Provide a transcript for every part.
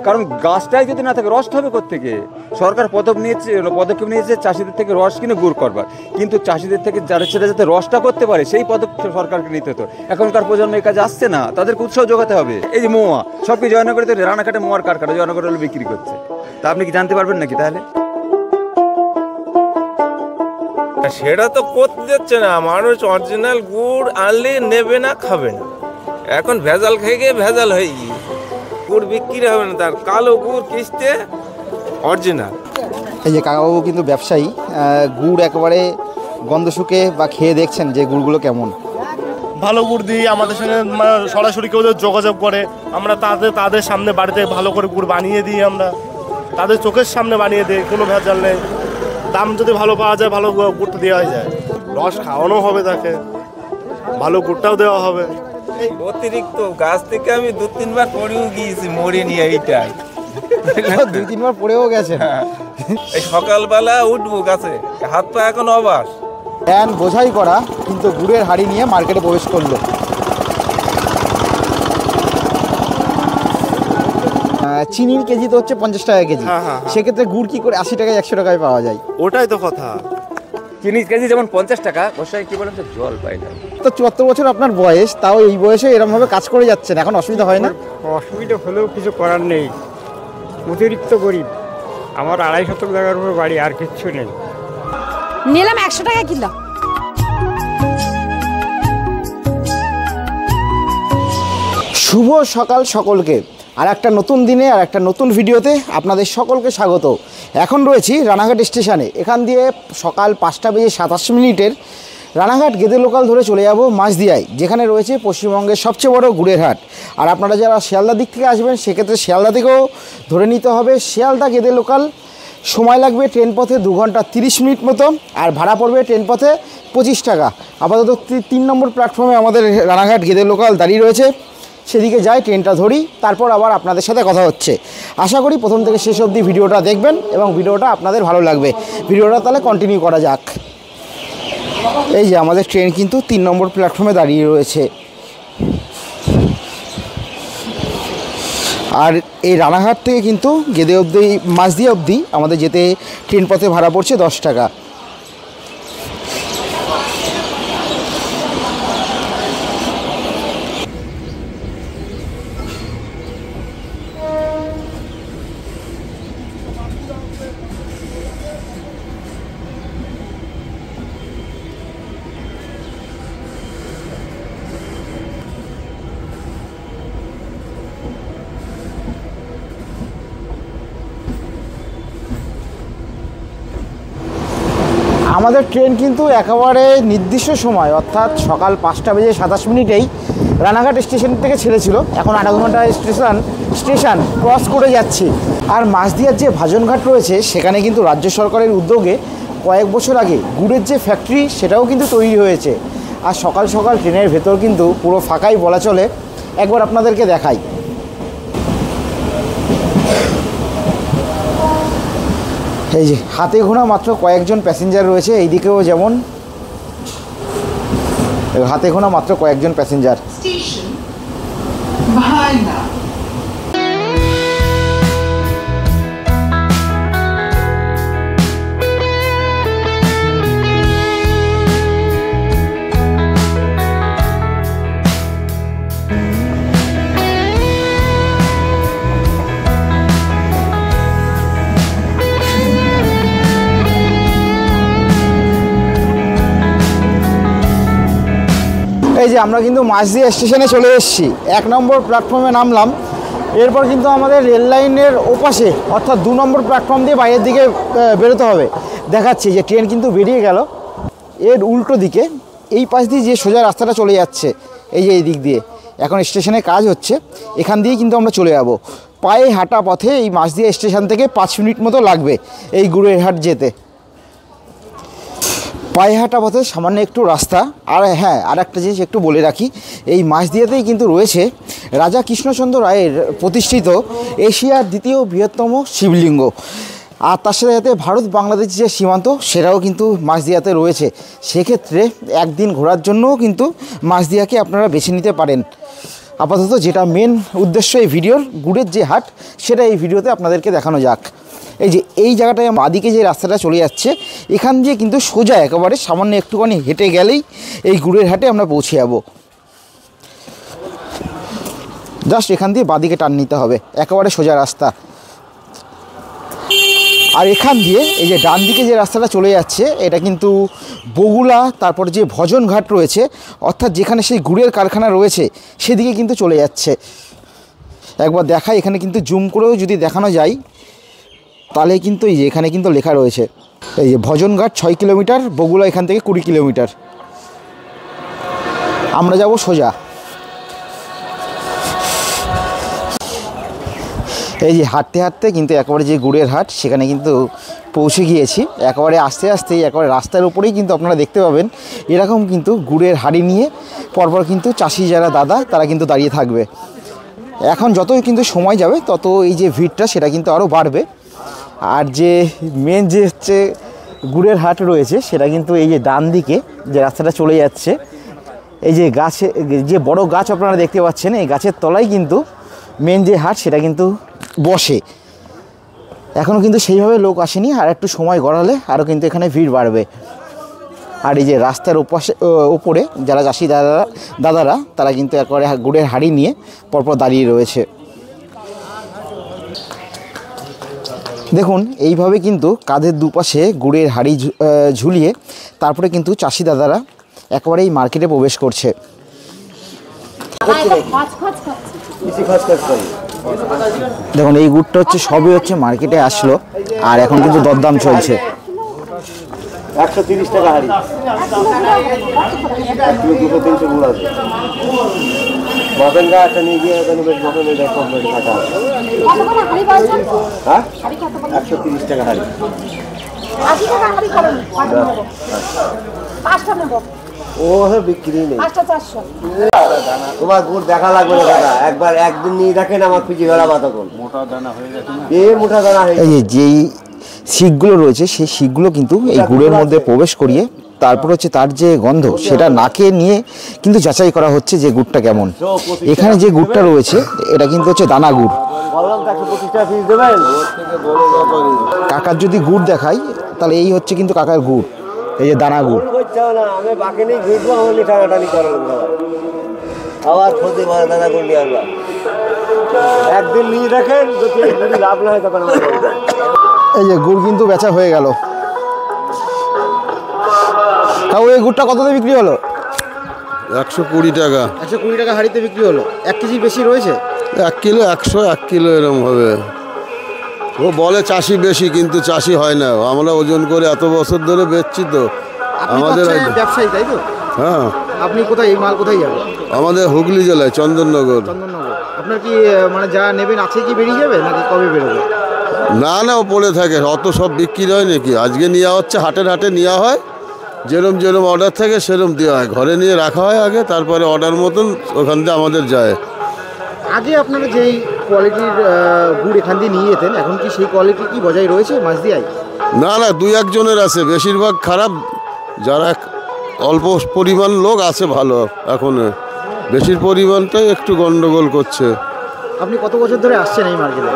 কারণ গাছটাই যদি না থাকে রসটা হবে কোত্থেকে? সরকার পদক্ষেপ নিয়েছে চাষিদের থেকে রস কিনে গুড় করবার, কিন্তু চাষিদের থেকে সেটা যাতে রসটা করতে পারে সেই পদক্ষেপ সরকারকে নিতে হতো। এখনকার প্রজন্ম এই কাজে আসছে না, তাদেরকে উৎসাহ যোগাতে হবে। এই যে মোয়া, সব কি জয়নগরে তো রানাঘাটে মোয়ার কারখানা জয়নগর হলে বিক্রি করছে, তা আপনি কি জানতে পারবেন নাকি? তাহলে সেটা তো করতে দিচ্ছে না, মানুষ অরিজিনাল গুড় আনলে নেবে না, খাবে না। এখন ভেজাল খেয়ে গিয়ে ভেজাল হয়ে গিয়ে গুড় বিক্রি হবে না, তার কালো গুড় কিস্তে অরিজিনাল। এই যে কাকাবাবু কিন্তু ব্যবসায়ী, গুড় একেবারে গন্ধ শুকে বা খেয়ে দেখছেন যে গুড়গুলো কেমন। ভালো গুড় দিই, আমাদের সঙ্গে সরাসরি কেউ যোগাযোগ করে, আমরা তাদের সামনে বাড়িতে ভালো করে গুড় বানিয়ে দিই, আমরা তাদের চোখের সামনে বানিয়ে দিই, কোনো ভেজাল নেই। দাম যদি ভালো পাওয়া যায় ভালো গুড়টা দেওয়া যায়, রস খাওয়ানো হবে তাকে, ভালো গুড়টাও দেওয়া হবে। অতিরিক্ত গাছ থেকে আমি 2-3 বার পড়েও গিয়েছি, মরে নিয়ে এইটাই 2-3 বার পড়েও গেছেন। এই সকালবেলা উঠবো গাছে, হাত পা এখন অবাস। ভ্যান বোঝাই করা কিন্তু গুড়ের হাড়ি নিয়ে মার্কেটে প্রবেশ করলো। চিনির কেজি তো হচ্ছে 50 টাকা কেজি, সেক্ষেত্রে গুড় কি করে 80 টাকায় 100 টাকায় পাওয়া যায়? ওটাই তো কথা। চিনির কেজি যেমন 50 টাকা, বর্ষায় কি বলেন তো জল পাই না। তো 74 বছর আপনার বয়স, তাও এই বয়সে এরকমভাবে কাজ করে যাচ্ছেন, এখন অসুবিধা হয় না? অসুবিধা হলেও কিছু করার নেই, অতিরিক্ত গরিব। আমার 2.5 শতক জায়গার উপর বাড়ি, আর কিচ্ছু নেই। নিলাম 100 টাকা কিলো। শুভ সকাল সকলকে, আর একটা নতুন দিনে আর একটা নতুন ভিডিওতে আপনাদের সকলকে স্বাগত। এখন রয়েছি রানাঘাট স্টেশনে। এখান দিয়ে সকাল 5:27 রানাঘাট গেদে লোকাল ধরে চলে যাব মাঝদিয়ায়, যেখানে রয়েছে পশ্চিমবঙ্গের সবচেয়ে বড় গুড়ের হাট। আর আপনারা যারা শিয়ালদা দিক থেকে আসবেন সেক্ষেত্রে শিয়ালদা থেকেও ধরে নিতে হবে শিয়ালদা গেদে লোকাল। সময় লাগবে ট্রেন পথে 2 ঘন্টা 30 মিনিট মতো, আর ভাড়া পড়বে ট্রেন পথে 25 টাকা। আপাতত 3 নম্বর প্ল্যাটফর্মে আমাদের রানাঘাট গেদে লোকাল দাঁড়িয়ে রয়েছে, সেদিকে যাই, ট্রেনটা ধরি, তারপর আবার আপনাদের সাথে কথা হচ্ছে। আশা করি প্রথম থেকে শেষ অবধি ভিডিওটা দেখবেন এবং ভিডিওটা আপনাদের ভালো লাগবে। ভিডিওটা তাহলে কন্টিনিউ করা যাক। এই যে আমাদের ট্রেন কিন্তু 3 নম্বর প্ল্যাটফর্মে দাঁড়িয়ে রয়েছে। আর এই রানাঘাট থেকে কিন্তু গেদে অবধি, মাঝদিয়া অবধি আমাদের যেতে ট্রেন পথে ভাড়া পড়ছে 10 টাকা। আমাদের ট্রেন কিন্তু একেবারে নির্দিষ্ট সময়, অর্থাৎ সকাল 5:27 রানাঘাট স্টেশন থেকে ছেড়েছিল। এখন 8 ঘন্টা স্টেশন ক্রস করে যাচ্ছি। আর মাঝদিয়ার যে ভাজনঘাট রয়েছে সেখানে কিন্তু রাজ্য সরকারের উদ্যোগে কয়েক বছর আগে গুড়ের যে ফ্যাক্টরি সেটাও কিন্তু তৈরি হয়েছে। আর সকাল সকাল ট্রেনের ভেতর কিন্তু পুরো ফাঁকাই বলা চলে। একবার আপনাদেরকে দেখাই। এই যে হাতে গোনা মাত্র কয়েকজন প্যাসেঞ্জার রয়েছে, এইদিকেও যেমন হাতে গোনা মাত্র কয়েকজন প্যাসেঞ্জার। স্টেশন ভাইনা। এই যে আমরা কিন্তু মাঝদিয়া স্টেশনে চলে এসেছি, 1 নম্বর প্ল্যাটফর্মে নামলাম। এরপর কিন্তু আমাদের রেল লাইনের ওপাশে অর্থাৎ 2 নম্বর প্ল্যাটফর্ম দিয়ে বাইরের দিকে বেরোতে হবে। দেখাচ্ছি যে ট্রেন কিন্তু বেরিয়ে গেল, এর উল্টো দিকে এই পাশ দিয়ে যে সোজা রাস্তাটা চলে যাচ্ছে, এই যে এই দিক দিয়ে এখন স্টেশনে কাজ হচ্ছে, এখান দিয়েই কিন্তু আমরা চলে যাব। পায়ে হাঁটা পথে এই মাঝদিয়া স্টেশন থেকে 5 মিনিট মতো লাগবে এই গুড়ের হাট যেতে। পায়ে হাঁটা পথে সামান্য একটু রাস্তা। আর হ্যাঁ, আর একটা জিনিস একটু বলে রাখি, এই মাঝদিয়াতেই কিন্তু রয়েছে রাজা কৃষ্ণচন্দ্র রায়ের প্রতিষ্ঠিত এশিয়ার 2য় বৃহত্তম শিবলিঙ্গ। আর তার সাথে সাথে ভারত বাংলাদেশ যে সীমান্ত সেটাও কিন্তু মাঝদিয়াতে রয়েছে। সেক্ষেত্রে একদিন ঘোরার জন্যও কিন্তু মাঝদিয়াকে আপনারা বেছে নিতে পারেন। আপাতত যেটা মেন উদ্দেশ্য এই ভিডিওর, গুড়ের যে হাট, সেটা এই ভিডিওতে আপনাদেরকে দেখানো যাক। এই যে এই জায়গাটায় বাদিকে যে রাস্তাটা চলে যাচ্ছে, এখান দিয়ে কিন্তু সোজা একেবারে সামান্য একটুখানি হেঁটে গেলেই এই গুড়ের হাটে আমরা পৌঁছে যাব। জাস্ট এখান দিয়ে বাদিকে টান নিতে হবে, একেবারে সোজা রাস্তা। আর এখান দিয়ে এই যে ডান দিকে যে রাস্তাটা চলে যাচ্ছে, এটা কিন্তু বগুলা, তারপর যে ভজন ঘাট রয়েছে, অর্থাৎ যেখানে সেই গুড়ের কারখানা রয়েছে সেদিকে কিন্তু চলে যাচ্ছে। একবার দেখাই, এখানে কিন্তু জুম করেও যদি দেখানো যায় তাহলে কিন্তু এই যে এখানে কিন্তু লেখা রয়েছে, এই যে ভজন ঘাট 6 কিলোমিটার, বগুলা এখান থেকে 20 কিলোমিটার। আমরা যাব সোজা। এই যে হাঁটতে হাঁটতে কিন্তু একেবারে যে গুড়ের হাট, সেখানে কিন্তু পৌঁছে গিয়েছি। একেবারে আস্তে আস্তেই একেবারে রাস্তার উপরেই কিন্তু আপনারা দেখতে পাবেন এরকম কিন্তু গুড়ের হাঁড়ি নিয়ে পরপর কিন্তু চাষি যারা দাদা, তারা কিন্তু দাঁড়িয়ে থাকবে। এখন যতই কিন্তু সময় যাবে তত এই যে ভিড়টা সেটা কিন্তু আরও বাড়বে। আর যে মেন যে হচ্ছে গুড়ের হাট রয়েছে, সেটা কিন্তু এই যে ডান দিকে যে রাস্তাটা চলে যাচ্ছে, এই যে গাছে যে বড় গাছ আপনারা দেখতে পাচ্ছেন, এই গাছের তলায় কিন্তু মেন যে হাট সেটা কিন্তু বসে। এখনও কিন্তু সেইভাবে লোক আসেনি, আর একটু সময় গড়ালে আরও কিন্তু এখানে ভিড় বাড়বে। আর এই যে রাস্তার ওপরে যারা চাষি দাদারা তারা কিন্তু একেবারে গুড়ের হাঁড়ি নিয়ে পরপর দাঁড়িয়ে রয়েছে। দেখুন এইভাবে কিন্তু কাঁধের দুপাশে গুড়ের হাঁড়ি ঝুলিয়ে তারপরে কিন্তু চাষি দাদারা একেবারে এই মার্কেটে প্রবেশ করছে। দেখুন এই গুড়টা হচ্ছে সবই হচ্ছে মার্কেটে আসলো, আর এখন কিন্তু দরদাম চলছে। 130 টাকা হাড়ি, 200-300 গুড় আছে। মটন গাছটা নিয়ে গিয়ে ওখানে বেশ মটনের কমপ্লিট কাটা আছে। হ্যাঁ 130 টাকা হাড়ি। ও বিক্রি নেই, তোমার গুড় দেখা লাগবে না দাদা, একবার একদিন নিয়ে দেখেন আমার পিজি ভেড়া বাতা কোন মোটা দানা হয়ে গেছে না, এই মোটা দানা হয়ে এই যেই শিকগুলো রয়েছে সেই শিকগুলো কিন্তু এই গুড়ের মধ্যে প্রবেশ করিয়ে তারপর হচ্ছে তার যে গন্ধ সেটা নাকে নিয়ে কিন্তু যাচাই করা হচ্ছে যে গুড়টা কেমন। এখানে যে গুড়টা রয়েছে এটা কিন্তু হচ্ছে দানা গুড়। বললাম 125 টাকা পিস দেবেন। কাকার যদি গুড় দেখাই তাহলে এই হচ্ছে কিন্তু কাকার গুড়, এই যে দানা গুড়। না আমি বাকি নেই ঘুরবো, আমার টানাটানি করেন আবার ক্ষতি করে দাদা গুড় নিয়ে আসলাম। একদিন নিয়ে দেখেন, যদি লাভ না হয় তখন আমার এই যে গুড় কিন্তু বেচা হয়ে গেল। তাও এই গুড়টা কততে বিক্রি হলো? 120 টাকা। 120 টাকা হাঁড়িতে বিক্রি হলো। 1 কেজি বেশি রয়েছে? 1 কিলো 100, 1 কিলো এরকম হবে। ও বলে চাষি বেশি, কিন্তু চাষি হয় না। আমরা ওজন করে এত বছর ধরে বেচছি তো আমাদের ব্যবসায়ী, তাই তো? হ্যাঁ। আপনি কোথায়, এই মাল কোথায় যাবে? আমাদের হুগলি জেলায় চন্দননগর। চন্দননগর। আপনার কি মানে যা নেবেন আছে কি বেরিয়ে যাবে নাকি কবে বেরোবে? না না, ও পড়ে থাকে, অত সব বিক্রি হয় নাকি। আজকে নেওয়া হচ্ছে, হাটে নেওয়া হয়, যেরম অর্ডার থাকে সেরম দেওয়া হয়, ঘরে নিয়ে রাখা হয় আগে, তারপরে অর্ডার মতন ওখান থেকে আমাদের যায়। আগে আপনারা যেই কোয়ালিটির গুড় এখান দিয়ে নিয়ে যেতেন, এখন কি সেই কোয়ালিটি কি বজায় রয়েছে মাঝদিয়ায়? না না, 2-1 জনের আছে, বেশিরভাগ খারাপ। যারা অল্প পরিমাণ লোক আছে ভালো, এখন বেশির পরিমাণটাই একটু গন্ডগোল করছে। আপনি কত বছর ধরে আসছেন এই মার্কেটে?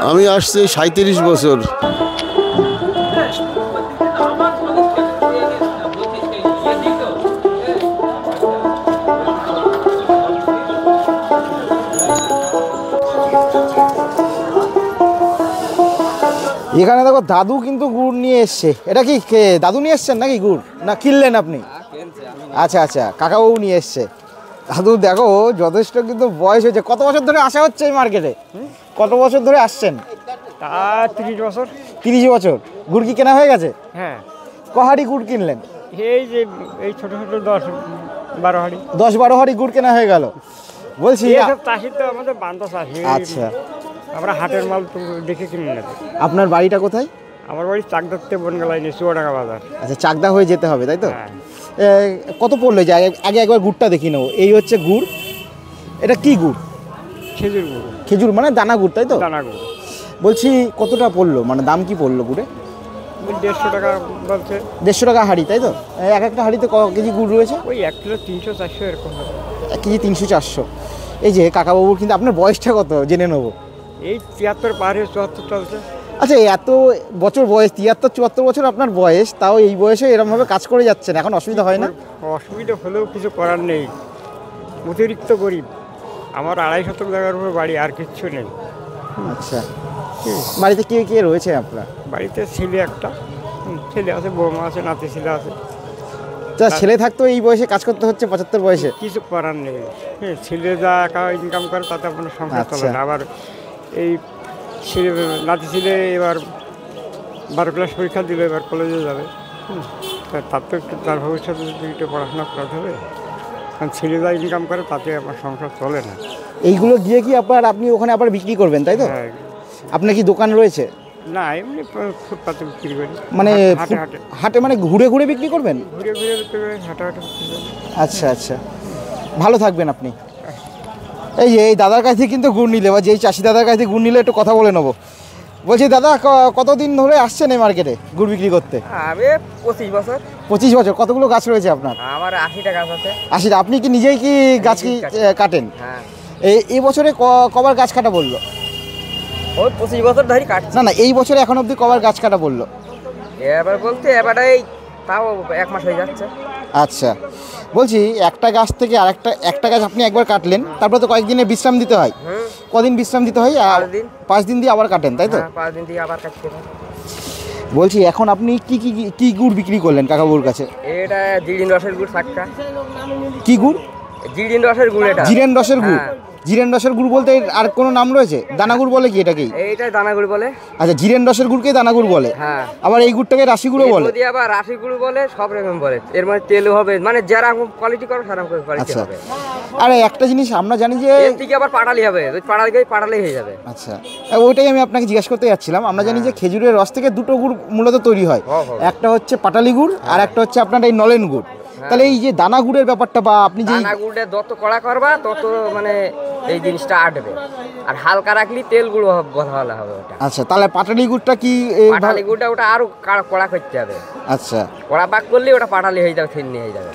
আমি আসছি 37 বছর। এখানে দেখো দাদু কিন্তু গুড় নিয়ে এসছে। এটা কি দাদু নিয়ে এসছেন নাকি গুড়, না কিনলেন আপনি? আচ্ছা আচ্ছা, কাকাবাবু নিয়ে এসছে। দাদু দেখো যথেষ্ট কিন্তু বয়স হয়েছে। কত বছর ধরে আসা হচ্ছে এই মার্কেটে? কত বছর ধরে আসছেন? তা 30 বছর। 30 বছর। গুড় কি কেনা হয়ে গেছে? হ্যাঁ। কহাড়ি গুড় কিনলেন? এই যে এই ছোট ছোট 10-12 হাঁড়ি। 10-12 হাঁড়ি গুড় কেনা হয়ে গেল। বলছি এইসব চাষি তো আমাদের বান্ধব চাষি। আচ্ছা, আমরা হাটের মাল তো দেখে কিনে নেব। আপনার বাড়িটা কোথায়? আমার বাড়ি চাকদাতে বনগালায় নেই, চুয়াডাঙ্গা বাজার। আচ্ছা, চাকদা হয়ে যেতে হবে তাই তো? হ্যাঁ। কত পড়লো? যে আগে একবার গুড়টা দেখি নেবো। এই হচ্ছে গুড়। এটা কি গুড়? খেজুর গুড়। খেজুর মানে দানা গুড় তাই তো? দানা গুড়। বলছি কতটা পড়লো, মানে দাম কি পড়লো গুড়ে? 150 টাকা বলছে। 150 টাকা হাঁড়ি তাই তো? এক একটা হাঁড়িতে ক কেজি গুড় রয়েছে? ওই 1 কিলো 300-400 এরকম হবে। 1 কেজি 300-400। এই যে কাকাবাবুর, কিন্তু আপনার বয়সটা কত জেনে নেবো? এই 73 পার হয়ে 74 চলছে। আচ্ছা, এত বছর বয়স, 73-74 বছর আপনার বয়স, তাও এই বয়সে এরমভাবে কাজ করে যাচ্ছেন, এখন অসুবিধা হয় না? অসুবিধা হলেও কিছু করার নেই, অতিরিক্ত গরিব। আমার 2.5 শতক জায়গার উপর বাড়ি, আর কিচ্ছু নেই। আচ্ছা, বাড়িতে কে কে রয়েছে আপনার? বাড়িতে ছেলে একটা, ছেলে আছে, বৌমা আছে, নাতি ছেলে আছে। যা ছেলে থাকতো এই বয়সে কাজ করতে হচ্ছে 75 বয়সে? কিছু করার নেই, ছেলে যা একা ইনকাম করে তাতে আপনার সংসার চলে না। আবার এই ছেলে নাতি ছেলে এবার 12 ক্লাস পরীক্ষা দিলে, এবার কলেজে যাবে। তার তো একটু, তার ভবিষ্যতে একটু পড়াশোনা করাতে হবে, কারণ ছেলে যা ইনকাম করে তাতে আমার সংসার চলে না। এইগুলো গিয়ে কি আপনি ওখানে আবার বিক্রি করবেন, তাই তো? হ্যাঁ। আপনার কি দোকান রয়েছে? না, এমনি ফুটপাতে বিক্রি করি। মানে হাটে হাটে হাটে মানে ঘুরে ঘুরে বিক্রি করবেন? ঘুরে ঘুরে বিক্রি করি, হাটে হাটে বিক্রি করি। আচ্ছা আচ্ছা, ভালো থাকবেন আপনি। এই যে এই দাদার কাছে কিন্তু গুড় নিলে, বা যেই চাষি দাদার কাছে গুড় নিলে একটু কথা বলে নেবো। বলছি দাদা, কতদিন ধরে আসছেন এই মার্কেটে গুড় বিক্রি করতে? আমি 25 বছর। 25 বছর। কতগুলো গাছ রয়েছে আপনার? আমার 80টা গাছ আছে। 80টা। আপনি কি নিজেই কি গাছ কি কাটেন? হ্যাঁ। এই বছরে কবার গাছ কাটা বললো? ওই 25 বছর ধরে কাটছি। না না, এই বছরে এখন অবধি কবার গাছ কাটা বললো? এবার বলতে এবারে তাও 1 মাস হয়ে যাচ্ছে। আচ্ছা, বলছি একটা গাছ থেকে একটা গাছ আপনি একবার কাটলেন, তারপরে তো কয়েকদিনের বিশ্রাম দিতে হয়। কদিন বিশ্রাম দিতে হয়? 5 দিন দিয়ে আবার কাটেন, তাই তো? 5 দিন দিয়ে আবার কাটতে হয়। বলছি এখন আপনি কি গুড় বিক্রি করলেন কাকাবুর কাছে? এটা জিরেন রসের গুড় 60টা। কি গুড়? জিরেন রসের গুড়। এটা জিরেন রসের গুড়। জিরেন রসের গুড় বলতে আর কোনো নাম রয়েছে? দানা গুড় বলে কি এটাকেই? এইটাই দানা গুড় বলে। আচ্ছা, জিরেন রসের গুড়কেই দানা গুড় বলে। হ্যাঁ। আবার এই গুড়টাকে রাশি গুঁড়ো বলে। যদি আবার রাশি গুড় বলে, সব রকম বলে। এর মধ্যে তেলও হবে, মানে যেরকম কোয়ালিটি করো সেরকম কোয়ালিটি হবে। আর একটা জিনিস আমরা জানি যে এর থেকে আবার পাটালি হবে, পাটালি হয়ে যাবে। আচ্ছা, ওইটাই আমি আপনাকে জিজ্ঞাসা করতে যাচ্ছিলাম। আমরা জানি যে খেজুরের রস থেকে দুটো গুড় মূলত তৈরি হয়, একটা হচ্ছে পাটালি গুড় আর একটা হচ্ছে আপনার এই নলেন গুড়। তাহলে এই যে দানা গুড়ের ব্যাপারটা, বা আপনি যে দানা গুড়ে যত কড়া করবা তত মানে এই জিনিসটা আটবে, আর হালকা রাখলি তেল গুঁড়ো ভালো হবে ওটা। আচ্ছা, তাহলে পাটালি গুড়টা কি? পাটালি গুড়টা ওটা আরো কড়া করতে হবে। আচ্ছা, কড়া পাক করলে ওটা পাটালি হয়ে যাবে, থিন্নি হয়ে যাবে।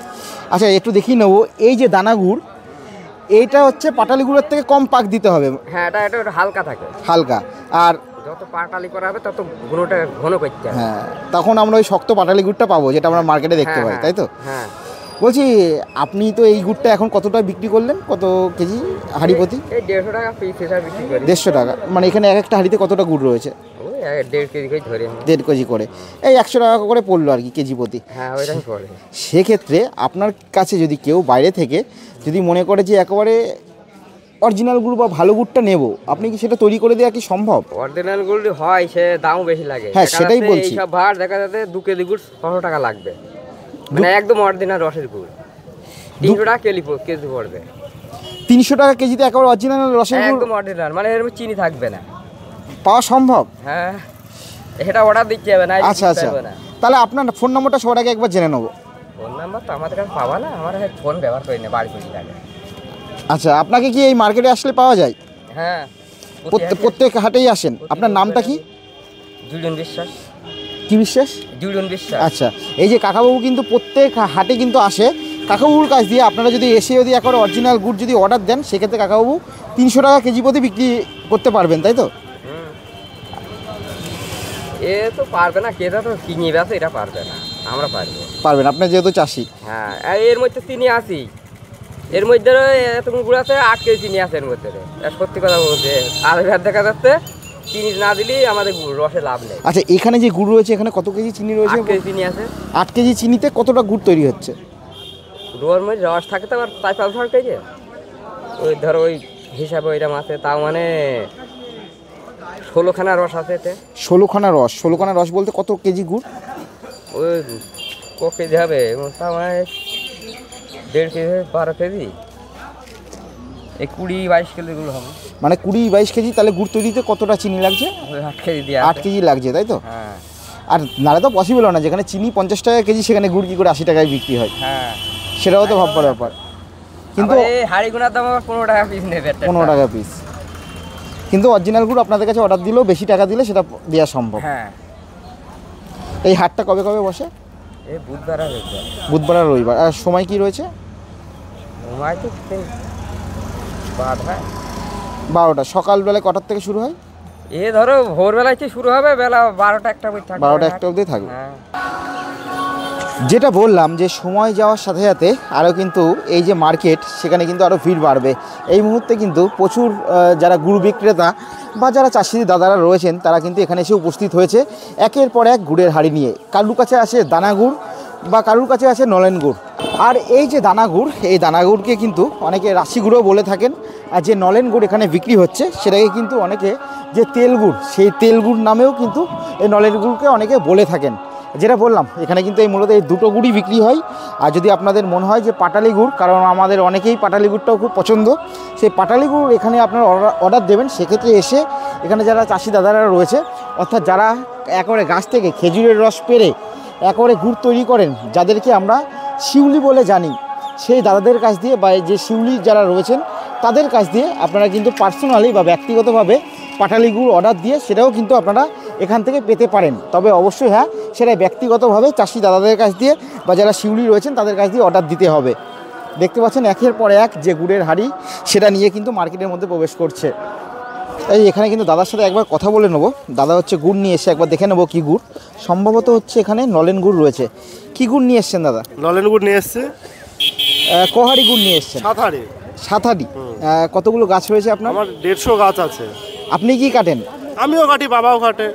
আচ্ছা, একটু দেখিয়ে নেবো। এই যে দানা গুড়, এইটা হচ্ছে পাটালি গুড়ের থেকে কম পাক দিতে হবে। হ্যাঁ, এটা হালকা থাকে, হালকা। আর যত পাটালি করা হবে তত ঘন করতে হবে। হ্যাঁ, তখন আমরা ওই শক্ত পাটালি গুড়টা পাবো, যেটা আমরা মার্কেটে দেখতে পাই, তাই তো? হ্যাঁ। বলছি, আপনি তো এই গুড়টা এখন কতটা বিক্রি করলেন? কত কেজি হাঁড়ি প্রতি? এই 150 টাকা পিস হিসাবে বিক্রি করি। 150 টাকা। মানে এখানে এক একটা হাঁড়িতে কতটা গুড় রয়েছে? ওই 1.5 কেজি করে ধরে। 1.5 কেজি করে, এই 100 টাকা করে পড়লো আর কি কেজি প্রতি। হ্যাঁ, ওইটাই পড়ে। সেক্ষেত্রে আপনার কাছে যদি কেউ বাইরে থেকে যদি মনে করে যে একেবারে অরিজিনাল গুড় বা ভালো গুড়টা নেব, আপনি কি সেটা তৈরি করে দেওয়া কি সম্ভব? অরিজিনাল গুড় হয়, সে দামও বেশি লাগে। হ্যাঁ, সেটাই বলছি। এইসব ভাড় দেখা যাচ্ছে 2 কেজি গুড় 600 টাকা লাগবে, মানে একদম অরিজিনাল রসের গুড়। 300 টাকা কেজি পড়বে। 300 টাকা কেজিতে একেবারে অরিজিনাল রসের গুড়? একদম অরিজিনাল, মানে এর মধ্যে চিনি থাকবে না। পাওয়া সম্ভব? হ্যাঁ, এটা অর্ডার দিতে হবে না। আচ্ছা আচ্ছা, তাহলে আপনার ফোন নম্বরটা সবার আগে একবার জেনে নেবো। ফোন নাম্বার তো আমাদের কাছে পাবা না, আমার ফোন ব্যবহার করি না, বাড়ি করি লাগে। আচ্ছা, আপনাকে কি এই মার্কেটে আসলে পাওয়া যায়? হ্যাঁ, প্রত্যেক হাটেই আসেন। আপনার নামটা কি? জুলিয়ন বিশ্বাস। কি বিশ্বাস? জুলিয়ন বিশ্বাস। আচ্ছা, এই যে কাকাবাবু কিন্তু প্রত্যেক হাটে কিন্তু আসে। কাকাবাবুর কাছ দিয়ে আপনারা যদি এসে যদি একবার অরিজিনাল গুড় যদি অর্ডার দেন, সেক্ষেত্রে কাকাবাবু 300 টাকা কেজি প্রতি বিক্রি করতে পারবেন, তাই তো? এ তো পারবে না, কেটা তো কিনে বেছে, এটা পারবে না, আমরা পারবো। পারবেন, আপনার যেহেতু চাষি। হ্যাঁ, এর মধ্যে চিনি আসি, এর মধ্যে এত গুড় আছে, 8 কেজি চিনি আছে এর মধ্যে। সত্যি কথা বলতে, আর দেখা যাচ্ছে চিনি না দিলে আমাদের রসে লাভ নেই। আচ্ছা, এখানে যে গুড় রয়েছে, এখানে কত কেজি চিনি রয়েছে? 8 কেজি চিনি আছে। 8 কেজি চিনিতে কতটা গুড় তৈরি হচ্ছে? গুড়ের মধ্যে রস থাকে তো আবার 4-5 কেজি, ওই ধরো ওই হিসাবে ওইরকম আছে, তাও মানে 16খানা রস আছে এতে। 16খানা রস? 16খানা রস বলতে কত কেজি গুড়? ওই ক কেজি হবে, তাও মানে 1.5 কেজি 12 কেজি, এই 20-22 কেজি গুলো হবে। মানে 20-22 কেজি। তাহলে গুড় তৈরিতে কতটা চিনি লাগছে? 8 কেজি দিয়ে। 8 কেজি লাগছে, তাই তো? হ্যাঁ। আর নাহলে তো পসিবল না, যেখানে চিনি 50 টাকা কেজি, সেখানে গুড় কি করে 80 টাকায় বিক্রি হয়? হ্যাঁ, সেটাও তো ভাববার ব্যাপার। কিন্তু এই হাড়ি গুনার দাম আবার 15 টাকা পিস নেবে। 15 টাকা পিস। কিন্তু অরিজিনাল গুড় আপনাদের কাছে অর্ডার দিলেও বেশি টাকা দিলে সেটা দেওয়া সম্ভব। হ্যাঁ। এই হাটটা কবে কবে বসে? এই বুধবার আর রবিবার। বুধবার আর রবিবার। আর সময় কি রয়েছে? সময় তো বাদ হয় 12টা। সকালবেলায় কটার থেকে শুরু হয়? এ ধরো ভোরবেলায় কি শুরু হবে, বেলা 12টা 1টা অবধি থাকবে। 12টা 1টা অবধি থাকবে। হ্যাঁ। যেটা বললাম যে সময় যাওয়ার সাথে সাথে আরও কিন্তু এই যে মার্কেট সেখানে কিন্তু আরও ভিড় বাড়বে। এই মুহূর্তে কিন্তু প্রচুর যারা গুড় বিক্রেতা বা যারা চাষি দাদারা রয়েছেন তারা কিন্তু এখানে এসে উপস্থিত হয়েছে একের পর এক গুড়ের হাড়ি নিয়ে। কারুর কাছে আসে দানা গুড় বা কারুর কাছে আসে নলেন গুড়। আর এই যে দানা গুড়, এই দানা গুড়কে কিন্তু অনেকে রাশি গুঁড়ও বলে থাকেন। আর যে নলেন গুড় এখানে বিক্রি হচ্ছে সেটাকে কিন্তু অনেকে যে তেল গুড়, সেই তেল গুড় নামেও কিন্তু এই নলেন গুড়কে অনেকে বলে থাকেন। যেটা বললাম এখানে কিন্তু এই মূলত এই দুটো গুড়ই বিক্রি হয়। আর যদি আপনাদের মনে হয় যে পাটালি গুড়, কারণ আমাদের অনেকেই পাটালি গুড়টাও খুব পছন্দ, সেই পাটালি গুড় এখানে আপনারা অর্ডার দেবেন। সেক্ষেত্রে এসে এখানে যারা চাষি দাদারা রয়েছে, অর্থাৎ যারা একেবারে গাছ থেকে খেজুরের রস পেড়ে একেবারে গুড় তৈরি করেন, যাদেরকে আমরা শিউলি বলে জানি, সেই দাদাদের কাছ দিয়ে বা যে শিউলি যারা রয়েছেন তাদের কাছ দিয়ে আপনারা কিন্তু পার্সোনালি বা ব্যক্তিগতভাবে পাটালি গুড় অর্ডার দিয়ে সেটাও কিন্তু আপনারা এখান থেকে পেতে পারেন। তবে অবশ্যই হ্যাঁ, সেটা ব্যক্তিগতভাবে চাষি দাদাদের কাছ দিয়ে বা যারা শিউলি রয়েছেন তাদের কাছ দিয়ে অর্ডার দিতে হবে। দেখতে পাচ্ছেন একের পর এক যে গুড়ের হাড়ি সেটা নিয়ে কিন্তু মার্কেটের মধ্যে প্রবেশ করছে। তাই এখানে কিন্তু দাদার সাথে একবার কথা বলে নেবো। দাদা হচ্ছে গুড় নিয়ে এসে একবার দেখে নেবো কী গুড়। সম্ভবত হচ্ছে এখানে নলেন গুড় রয়েছে। কী গুড় নিয়ে এসছেন দাদা? নলেন গুড় নিয়ে এসছে। কোহাড়ি গুড় নিয়ে এসছেন? 7 হাড়ি। 7 হাড়ি। কতগুলো গাছ রয়েছে আপনার? আমার 150 গাছ আছে। আপনি কি কাটেন? আমিও কাটি, বাবাও কাটে,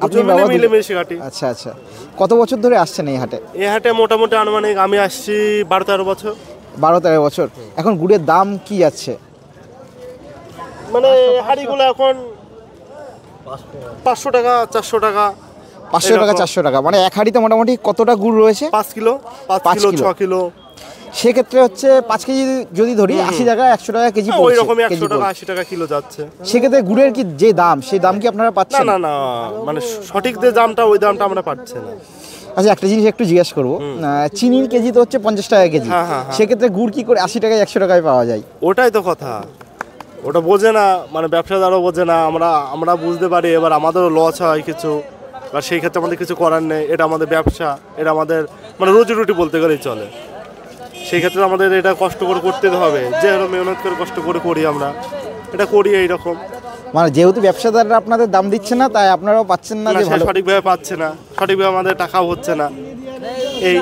আপনি মিলেমিশে কাটি। আচ্ছা আচ্ছা। কত বছর ধরে আসছেন এই হাটে? এই হাটে মোটামুটি আনুমানিক আমি আসছি 12-13 বছর। 12-13 বছর। এখন গুড়ের দাম কি আছে? মানে হাড়িগুলো এখন 500 টাকা 400 টাকা। 500 টাকা 400 টাকা, মানে এক হাড়িতে মোটামুটি কতটা গুড় রয়েছে? 5 কিলো 5 কিলো 6 কিলো। সেক্ষেত্রে হচ্ছে 5 কেজি যদি ধরি 80 টাকা 100 টাকা কেজি পড়ছে। ওই রকমই 100 টাকা 80 টাকা কিলো যাচ্ছে। সেক্ষেত্রে গুড়ের কি যে দাম, সেই দাম কি আপনারা পাচ্ছেন? না না, মানে সঠিক যে দামটা ওই দামটা আমরা পাচ্ছি না। আচ্ছা, একটা জিনিস একটু জিজ্ঞেস করবো, চিনির কেজি তো হচ্ছে 50 টাকা কেজি, সেক্ষেত্রে গুড় কি করে 80 টাকায় 100 টাকায় পাওয়া যায়? ওটাই তো কথা, ওটা বোঝে না, মানে ব্যবসাদারও বোঝে না, আমরা বুঝতে পারি, এবার আমাদেরও লস হয় কিছু, বা সেই ক্ষেত্রে আমাদের কিছু করার নেই। এটা আমাদের ব্যবসা, এটা আমাদের মানে রুজি রুটি বলতে গেলেই চলে। সেই ক্ষেত্রে আমাদের এটা কষ্ট করে করতে হবে, যে মেহনত করে কষ্ট করে করি আমরা, এটা করি এইরকম। মানে যেহেতু ব্যবসাদাররা আপনাদের দাম দিচ্ছে না, তাই আপনারাও পাচ্ছেন না, যে ভালো সঠিকভাবে পাচ্ছে না, সঠিকভাবে আমাদের টাকাও হচ্ছে না এই।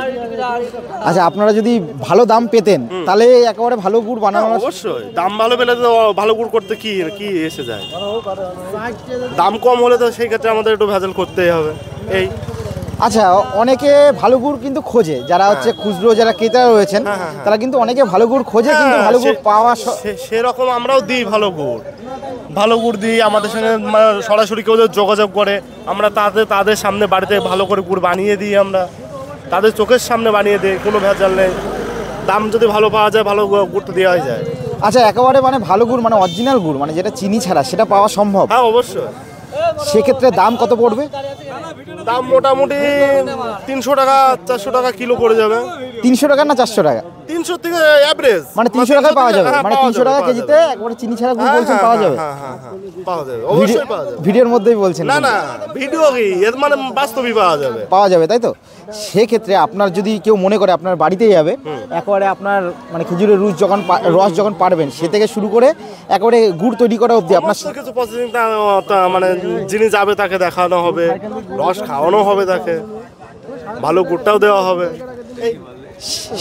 আচ্ছা, আপনারা যদি ভালো দাম পেতেন তাহলে একেবারে ভালো গুড় বানানো। অবশ্যই দাম ভালো পেলে তো ভালো গুড় করতে কি এসে যায়, দাম কম হলে তো সেই ক্ষেত্রে আমাদের একটু ভেজাল করতেই হবে এই। আচ্ছা, অনেকে ভালো গুড় কিন্তু খোঁজে, যারা হচ্ছে খুচরো যারা ক্রেতা রয়েছেন তারা কিন্তু অনেকে ভালো গুড় খোঁজে, কিন্তু ভালো গুড় পাওয়া সেরকম আমরাও দিই, ভালো গুড় দিই। আমাদের সঙ্গে সরাসরি কেউ যোগাযোগ করে, আমরা তাদের সামনে বাড়িতে ভালো করে গুড় বানিয়ে দিই, আমরা তাদের চোখের সামনে বানিয়ে দিই, কোনো ভেজাল নেই। দাম যদি ভালো পাওয়া যায়, ভালো গুড় তো দেওয়াই যায়। আচ্ছা, একেবারে মানে ভালো গুড় মানে অরিজিনাল গুড়, মানে যেটা চিনি ছাড়া, সেটা পাওয়া সম্ভব? হ্যাঁ অবশ্যই। সেক্ষেত্রে দাম কত পড়বে? দাম মোটামুটি 300 টাকা 400 টাকা কিলো পড়ে যাবে। 300 টাকা না 400 টাকা? 300 থেকে এভারেজ, মানে 300 টাকায় পাওয়া যাবে, মানে 300 টাকা কেজিতে একবারে চিনি ছাড়া গুড় বলছেন পাওয়া যাবে? পাওয়া যাবে, অবশ্যই পাওয়া যাবে। ভিডিওর মধ্যেই বলছেন? না না, ভিডিও কি, এর মানে বাস্তবই পাওয়া যাবে, তাই তো? সেক্ষেত্রে আপনার যদি কেউ মনে করে আপনার বাড়িতে যাবে, একেবারে আপনার মানে খেজুরের রস যখন পারবেন সে থেকে শুরু করে একেবারে গুড় তৈরি করা অবধি আপনার কিছু প্রসেসিং, মানে যিনি যাবে তাকে দেখানো হবে, রস খাওয়ানো হবে, তাকে ভালো গুড়টাও দেওয়া হবে।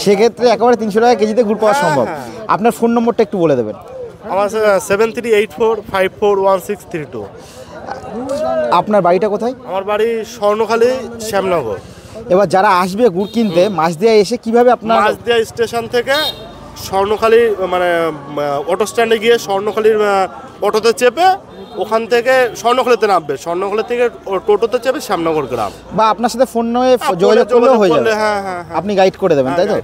সেক্ষেত্রে একেবারে 300 টাকা কেজিতে গুড় পাওয়া সম্ভব। আপনার ফোন নম্বরটা একটু বলে দেবেন। আমার 7384541632। আপনার বাড়িটা কোথায়? আমার বাড়ি স্বর্ণখালী, শ্যামনগর। এবার যারা আসবে গুড় কিনতে মাছদিয়া এসে কিভাবে আপনার? মাছদিয়া স্টেশন থেকে স্বর্ণখালী মানে অটো স্ট্যান্ডে গিয়ে স্বর্ণখালীর অটোতে চেপে ওখান থেকে স্বর্ণখালীতে নামবে, স্বর্ণখালী থেকে টোটোতে চেপে শ্যামনগর গ্রাম। বা আপনার সাথে ফোন নিয়ে যোগাযোগ করলেও হয়ে যাবে। হ্যাঁ, আপনি গাইড করে দেবেন, তাই তো?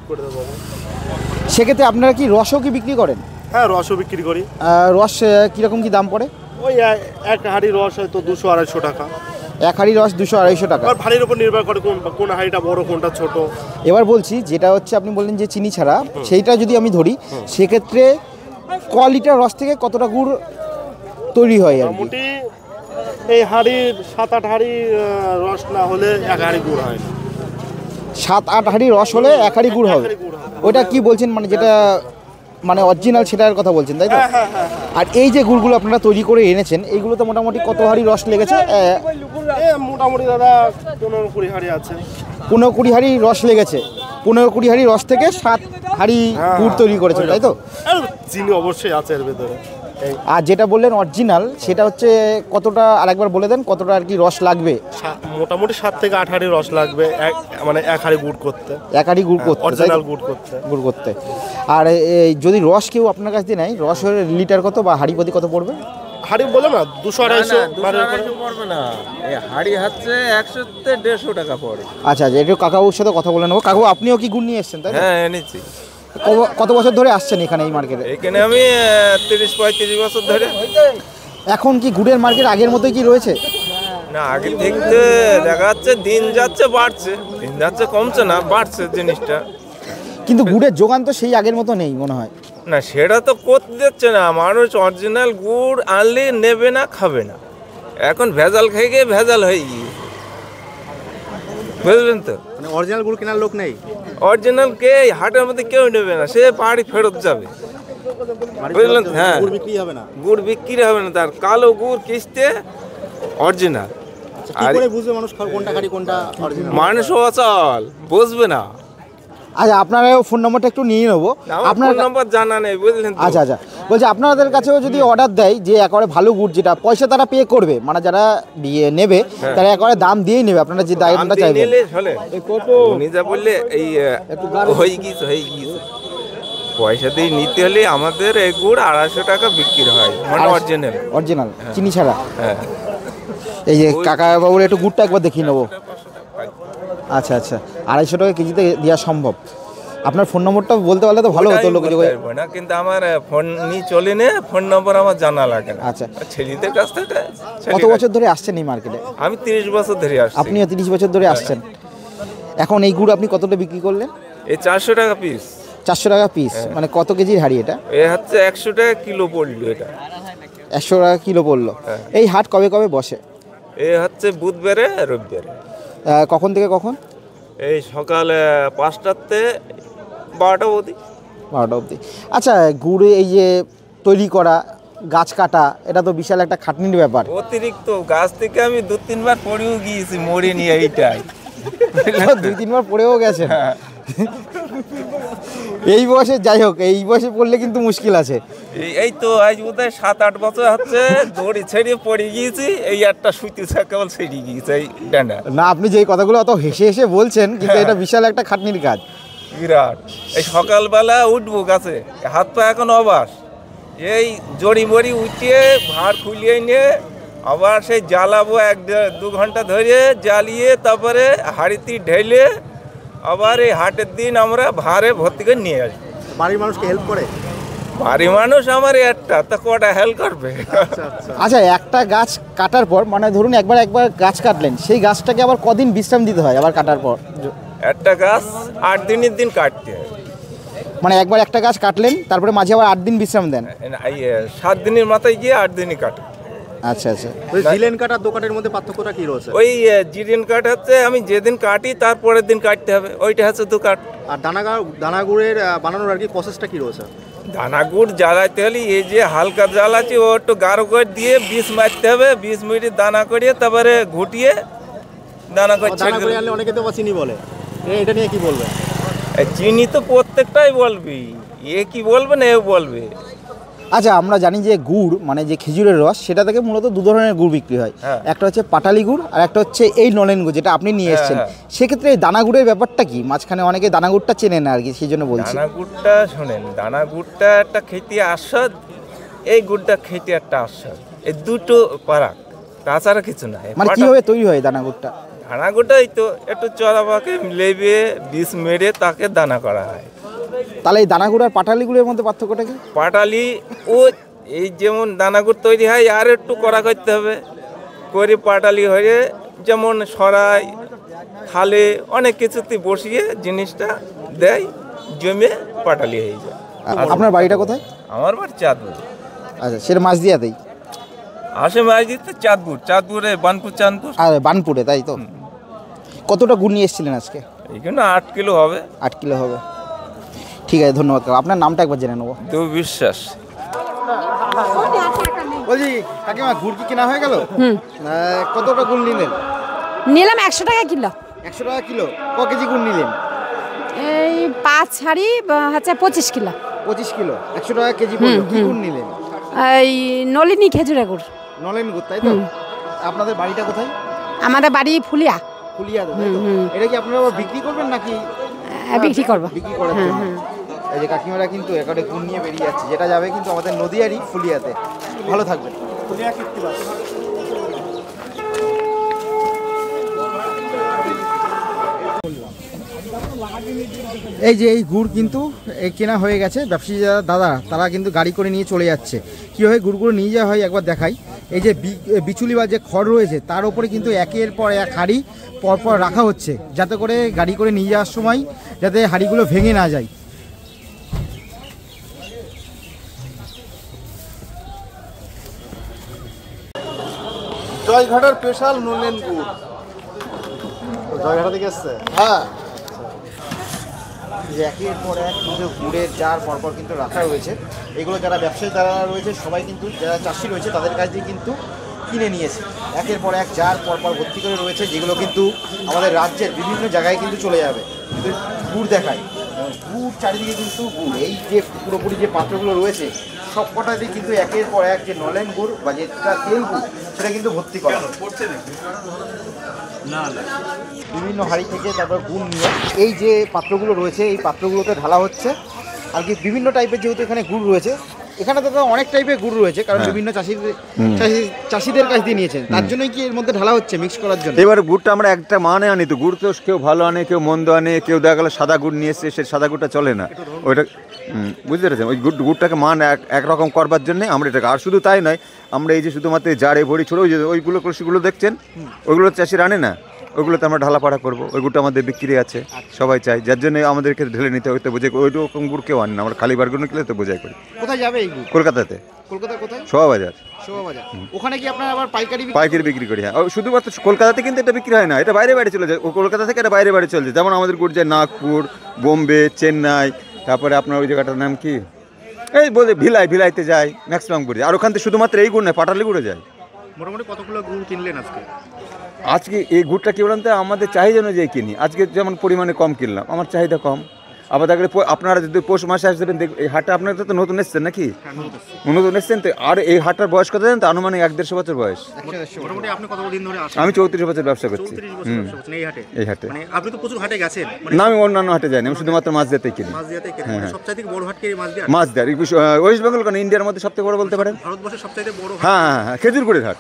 সেক্ষেত্রে আপনারা কি রসও কি বিক্রি করেন? হ্যাঁ, রসও বিক্রি করি। রস কীরকম কি দাম পড়ে? ওই এক হাঁড়ি রস হয়তো 200-250 টাকা। এক হাঁড়ি রস 200-250 টাকা। হাঁড়ির উপর নির্ভর করে কোন হাঁড়িটা বড় কোনটা ছোট। এবার বলছি, যেটা হচ্ছে আপনি বললেন যে চিনি ছাড়া, সেইটা যদি আমি ধরি সেক্ষেত্রে ক লিটার রস থেকে কতটা গুড় তৈরি হয়? মোটামুটি এই হাঁড়ির 7-8 হাঁড়ি রস না হলে এক হাঁড়ি গুড় হয় না। 7-8 হাঁড়ি রস হলে এক হাঁড়ি গুড় হবে? ওইটা কি বলছেন, মানে যেটা মানে অরিজিনাল সেটার কথা বলছেন তাই তো? আর এই যে গুড়গুলো আপনারা তৈরি করে এনেছেন এইগুলো তো মোটামুটি কত হাঁড়ি রস লেগেছে? মোটামুটি দাদা 15-20 হাঁড়ি আছে। 15-20 হাঁড়ি রস লেগেছে। 15-20 হাঁড়ি রস থেকে 7 হাঁড়ি গুড় তৈরি করেছেন তাই তো? চিনি অবশ্যই আছে এর ভেতরে। আর যেটা বললেন অরিজিনাল সেটা হচ্ছে কতটা আরেকবার বলে দেন, কতটা আর কি রস লাগবে? মোটামুটি 7 থেকে 8 হাঁড়ি রস লাগবে মানে 1 হাঁড়ি গুড় করতে। 1 হাঁড়ি গুড় করতে, অরিজিনাল গুড় করতে। আর এই যদি রস কেউ আপনার কাছ দিয়ে নেয়, রসের লিটার কত বা হাঁড়ি প্রতি কত পড়বে? হাঁড়ি বলে না 200-250 পড়বে না, এই হাঁড়ি হচ্ছে 100-150 টাকা পড়ে। আচ্ছা আচ্ছা, একটু কাকাবুর সাথে কথা বলে নেবো। কাকু আপনিও কি গুড় নিয়ে এসেছেন তাই? হ্যাঁ এনেছি। কত বছর ধরে আসছেন এখানে এই মার্কেটে? এখানে আমি 30-35 বছর ধরে। এখন কি গুড়ের মার্কেট আগের মতোই কি রয়েছে? না, আগে থেকে দেখা যাচ্ছে দিন যাচ্ছে বাড়ছে, দিন যাচ্ছে কমছে না, বাড়ছে জিনিসটা। কিন্তু গুড়ের যোগান তো সেই আগের মতো নেই মনে হয়। না সেটা তো করতে দিচ্ছে না, মানুষ অরিজিনাল গুড় আনলে নেবে না, খাবে না। এখন ভেজাল খেয়ে গিয়ে ভেজাল হয়ে গিয়ে, বুঝলেন তো? মানে অরিজিনাল গুড় কেনার লোক নেই। অরিজিনাল কে হাটের মধ্যে কেউ নেবে না, সে বাড়ি ফেরত যাবে, বুঝলেন? হ্যাঁ, গুড় বিক্রি হবে না। গুড় বিক্রি হবে না, তার কালো গুড় কিস্তে অরিজিনাল। কি করে বুঝবে মানুষ কোনটা খাঁটি কোনটা অরিজিনাল? মানুষ অচল বুঝবে না। আচ্ছা, আপনারা ফোন নম্বরটা একটু নিয়ে নেবো। আপনার নম্বর জানা নেই, বুঝলেন? আচ্ছা আচ্ছা, বলছি আপনাদের কাছেও যদি অর্ডার দেয় যে একেবারে ভালো গুড়, যেটা পয়সা তারা পে করবে, মানে যারা নেবে তারা একেবারে দাম দিয়েই নেবে, আপনারা যে দামটা চাইবেন। উনি যা বললে এই হয়ে গিয়েছে পয়সা দিয়ে নিতে হলে আমাদের এই গুড় 250 টাকা বিক্রি হয়, মানে অরিজিনাল চিনি ছাড়া। হ্যাঁ, এই যে কাকা বাবুর একটু গুড়টা একবার দেখিয়ে নেবো। আচ্ছা আচ্ছা, 250 টাকা কেজিতে দেওয়া সম্ভব। আপনার ফোন নম্বরটা বলতে পারলে তো ভালো হতো। না কিন্তু আমার ফোন নিয়ে চলে নে, ফোন নম্বর আমার জানা লাগে না। আচ্ছা, ছেলেদের কাছ থেকে। কত বছর ধরে আসছেন এই মার্কেটে? আমি 30 বছর ধরে আসছি। আপনিও 30 বছর ধরে আসছেন। এখন এই গুড় আপনি কতটা বিক্রি করলেন? এই 400 টাকা পিস। 400 টাকা পিস, মানে কত কেজির হাঁড়ি এটা? এ হচ্ছে 100 টাকা কিলো পড়লো এটা। 100 টাকা কিলো পড়লো। এই হাট কবে কবে বসে? এ হচ্ছে বুধবারে রবিবারে। কখন থেকে কখন? এই সকাল 5টাতে 12টা অবধি। 12টা অবধি। আচ্ছা, গুড় এই যে তৈরি করা, গাছ কাটা, এটা তো বিশাল একটা খাটনির ব্যাপার। অতিরিক্ত গাছ থেকে আমি 2-3 বার পড়েও গিয়েছি, মরে নিয়ে। এইটাই 2-3 বার পড়েও গেছে। এই বয়সে, যাই হোক, এই বয়সে পড়লে কিন্তু মুশকিল আছে। এই তো আজ বোধহয় 7-8 বছর হচ্ছে দড়ি ছেড়ে পড়ে গিয়েছি, এই একটা সুতি কেবল ছেড়ে গিয়েছে এই ডান্ডা। না, আপনি যে কথাগুলো অত হেসে হেসে বলছেন, কিন্তু এটা বিশাল একটা খাটনির কাজ। বিরাট। এই সকালবেলা উঠবো গাছে, হাত পা এখন অবাস, এই জড়ি মড়ি উঠিয়ে ভাঁড় খুলিয়ে নিয়ে আবার সেই জ্বালাবো 1-2 ঘন্টা ধরে, জ্বালিয়ে তারপরে হাঁড়িতে ঢেলে আবার এই হাটের দিন আমরা ভাঁড়ে ভর্তি করে নিয়ে আসবো। বাড়ির মানুষকে হেল্প করে? বাড়ির মানুষ আমার একটা, তা কটা হেল্প করবে? আচ্ছা, একটা গাছ কাটার পর, মানে ধরুন একবার গাছ কাটলেন, সেই গাছটাকে আবার কদিন বিশ্রাম দিতে হয় আবার কাটার পর? একটা গাছ 8 দিনের দিন কাটতে হয়। মানে একবার একটা গাছ কাটলেন, তারপরে মাঝে আবার 8 দিন বিশ্রাম দেন? 7 দিনের মাথায় গিয়ে 8 দিনই কাটে। আচ্ছা আচ্ছা, জিলেন কাটার দোকানের মধ্যে পার্থক্যটা কি রয়েছে? ওই জিরেন কাট হচ্ছে আমি যেদিন কাটি তারপরের দিন কাটতে হবে, ওইটা হচ্ছে দু কাট। আর দানা গুড়ের বানানোর আর কি প্রসেসটা কি রয়েছে? দানা গুড় জ্বালাতে হলে এই যে হালকা জ্বালাচ্ছি, ও একটু গাঢ় করে দিয়ে বিষ মারতে হবে, 20 মিনিট দানা করিয়ে তারপরে ঘুটিয়ে দানা করে ছেড়ে দিলে। অনেকে তো চিনি বলে, এটা নিয়ে কি বলবে? চিনি তো প্রত্যেকটাই বলবি, এ কি বলবে না এ বলবে। আচ্ছা, আমরা জানি যে গুড় মানে যে খেজুরের রস, সেটা থেকে মূলত 2 ধরনের গুড় বিক্রি হয়। একটা হচ্ছে পাটালি গুড়, আর একটা হচ্ছে এই নলেন গুড় যেটা আপনি নিয়ে এসেছেন। সেক্ষেত্রে এই দানা গুড়ের ব্যাপারটা কি? মাঝখানে অনেকে দানা গুড়টা চেনে না আর কি, সেই জন্য বলছি। দানা গুড়টা শোনেন, দানা গুড়টা একটা খেতে আস্বাদ, এই গুড়টা খেতে একটা আস্বাদ, এই দুটো পারাক, তাছাড়া কিছু না। মানে কিভাবে তৈরি হয় দানা গুড়টা? দানা গুড়টাই তো একটু চড়া পাকে লেবে বিষ মেরে তাকে দানা করা হয়। তাহলে এই দানা গুড় আর পাটালি গুড়ের মধ্যে পার্থক্যটা কি? পাটালি ও এই যেমন দানা গুড় তৈরি হয় আর একটু কড়া করতে হবে, করে পাটালি হয়ে যেমন সরাই খালে অনেক কিছুতে বসিয়ে জিনিসটা দেয়, জমে পাটালি হয়ে যায়। আপনার বাড়িটা কোথায়? আমার বাড়ি চাঁদপুর। আচ্ছা, সেটা মাছ দিয়াতেই আসে মাছ দিতে চাঁদপুরে বানপুর চাঁদপুর। আর বানপুরে, তাই তো? কতটা গুড় নিয়ে এসেছিলেন আজকে? এইখানে 8 কিলো হবে। 8 কিলো হবে। ঠিক আছে, ধন্যবাদ কাকা। আপনার নামটা একবার জেনে নেবো। তো বিশ্বাস। বলছি কাকিমা, গুড় কি কেনা হয়ে গেল? কতটা গুড় নিলেন? নিলাম 100 টাকা কিলো। 100 টাকা কিলো। ক কেজি গুড় নিলেন? এই 5 হাঁড়ি হচ্ছে 25 কিলো। 25 কিলো 100 টাকা কেজি পড়লো। কি গুড় নিলেন? এই নলিনী খেজুরের গুড়। নলেন গুড়, তাই তো? আপনাদের বাড়িটা কোথায়? আমাদের বাড়ি ফুলিয়া। ফুলিয়াতে, তাই তো? এটা কি আপনারা বিক্রি করবেন নাকি? বিক্রি করবো। বিক্রি করার জন্য। এই যে কাকিমারা কিন্তু একাডে গুড় নিয়ে বেরিয়ে যাচ্ছে, যেটা যাবে কিন্তু আমাদের নদীয়ারই ফুলিয়াতে। ভালো থাকবেন। এই যে এই গুড় কিন্তু কেনা হয়ে গেছে। ব্যবসায়ী দাদা তারা কিন্তু গাড়ি করে নিয়ে চলে যাচ্ছে। কীভাবে গুড়গুলো নিয়ে যাওয়া হয় একবার দেখাই। এই যে বিচুলি বা যে খড় রয়েছে তার উপরে কিন্তু একের পর এক হাঁড়ি পরপর রাখা হচ্ছে, যাতে করে গাড়ি করে নিয়ে যাওয়ার সময় যাতে হাঁড়িগুলো ভেঙে না যায়। জয়ঘাটার স্পেশাল নলেন গুড়। জয়ঘাটা থেকে এসছে? হ্যাঁ, একের পর এক কিন্তু গুড়ের জার পরপর কিন্তু রাখা রয়েছে। এগুলো যারা ব্যবসায়ী যারা রয়েছে সবাই কিন্তু, যারা চাষি রয়েছে তাদের কাছ দিয়ে কিন্তু কিনে নিয়েছে। একের পর এক জার পরপর ভর্তি করে রয়েছে, যেগুলো কিন্তু আমাদের রাজ্যের বিভিন্ন জায়গায় কিন্তু চলে যাবে। কিন্তু গুড় দেখায়, গুড় চারিদিকে কিন্তু গুড়। এই যে পুরোপুরি যে পাত্রগুলো রয়েছে সব কটাতে কিন্তু একের পর এক যে নলেন গুড় বা যেটা তেল গুড় সেটা কিন্তু ভর্তি করা বিভিন্ন হাঁড়ি থেকে। তারপর গুড় নিয়ে এই যে পাত্রগুলো রয়েছে এই পাত্রগুলোতে ঢালা হচ্ছে। আর কি বিভিন্ন টাইপের যেহেতু এখানে গুড় রয়েছে, এখানে তো অনেক টাইপের গুড় রয়েছে, কারণ বিভিন্ন চাষিদের কাছ দিয়ে নিয়েছেন, তার জন্যই কি এর মধ্যে ঢালা হচ্ছে মিক্স করার জন্য। এবার গুড়টা আমরা একটা মানে আনি তো, গুড় তো কেউ ভালো আনে, কেউ মন্দ আনে, কেউ দেখা গেলো সাদা গুড় নিয়ে এসে, সে সাদা গুড়টা চলে না। ওইটা বুঝতে পেরেছেন, ওই গুড়টাকে মান একরকম করবার জন্য আমরা এটাকে। আর শুধু তাই নয়, আমরা এই যে শুধুমাত্র জারে ভরি ছোটো ওই যে ওইগুলো কলসিগুলো দেখছেন, ওইগুলো চাষিরা আনে না, ওইগুলোতে আমরা ঢালাপাড়া করবো। ওই গুড়টা আমাদের বিক্রি আছে, সবাই চাই, যার জন্য আমাদেরকে ঢেলে নিতে হয়তো বোঝাই। ওই রকম গুড় কেউ আনে না, আমরা খালি বারগুলো কিনলে তো বোঝাই করি। কোথায় যাবে এই গুড়? কলকাতাতে। কলকাতার কোথায়? শোভাবাজার। শোভাবাজার। ওখানে কি আপনারা আবার পাইকারি বিক্রি করি? হ্যাঁ, শুধুমাত্র কলকাতাতে কিন্তু এটা বিক্রি হয় না, এটা বাইরে বাইরে চলে যায়। ও কলকাতা থেকে এটা বাইরে বাইরে চলে যায়। যেমন আমাদের গুড় যায় নাগপুর, বোম্বে, চেন্নাই, তারপরে আপনার ওই জায়গাটার নাম কি, এই বলে ভিলাইতে যায় ম্যাক্সিমাম গুড় যায়। আর ওখান থেকে শুধুমাত্র এই গুড় নয়, পাটালি গুড়ে যায়। মোটামুটি কতগুলো গুড় কিনলেন আজকে? আজকে এই গুড়টা কি বলতে আমাদের চাহিদা অনুযায়ী কিনি। আজকে যেমন পরিমাণে কম কিনলাম, আমার চাহিদা কম। আবার দেখলে আপনারা যদি পৌষ মাসে আসবেন, এই হাটটা আপনারা তো নতুন এসছেন নাকি? নতুন এসছেন তো। আর এই হাটটার বয়স কত জানেন তো? আনুমানিক 1-1.5 বছর বয়স। আমি 34 বছর ব্যবসা করছি এই হাটে। না, আমি অন্যান্য হাটে যাইনি, আমি শুধুমাত্র মাছ দিতেই কিনি। মাছ দেয় ওয়েস্ট বেঙ্গল, কারণ ইন্ডিয়ার মধ্যে সবথেকে বড় বলতে পারেন। হ্যাঁ হ্যাঁ হ্যাঁ, খেজুর গুড়ের হাট।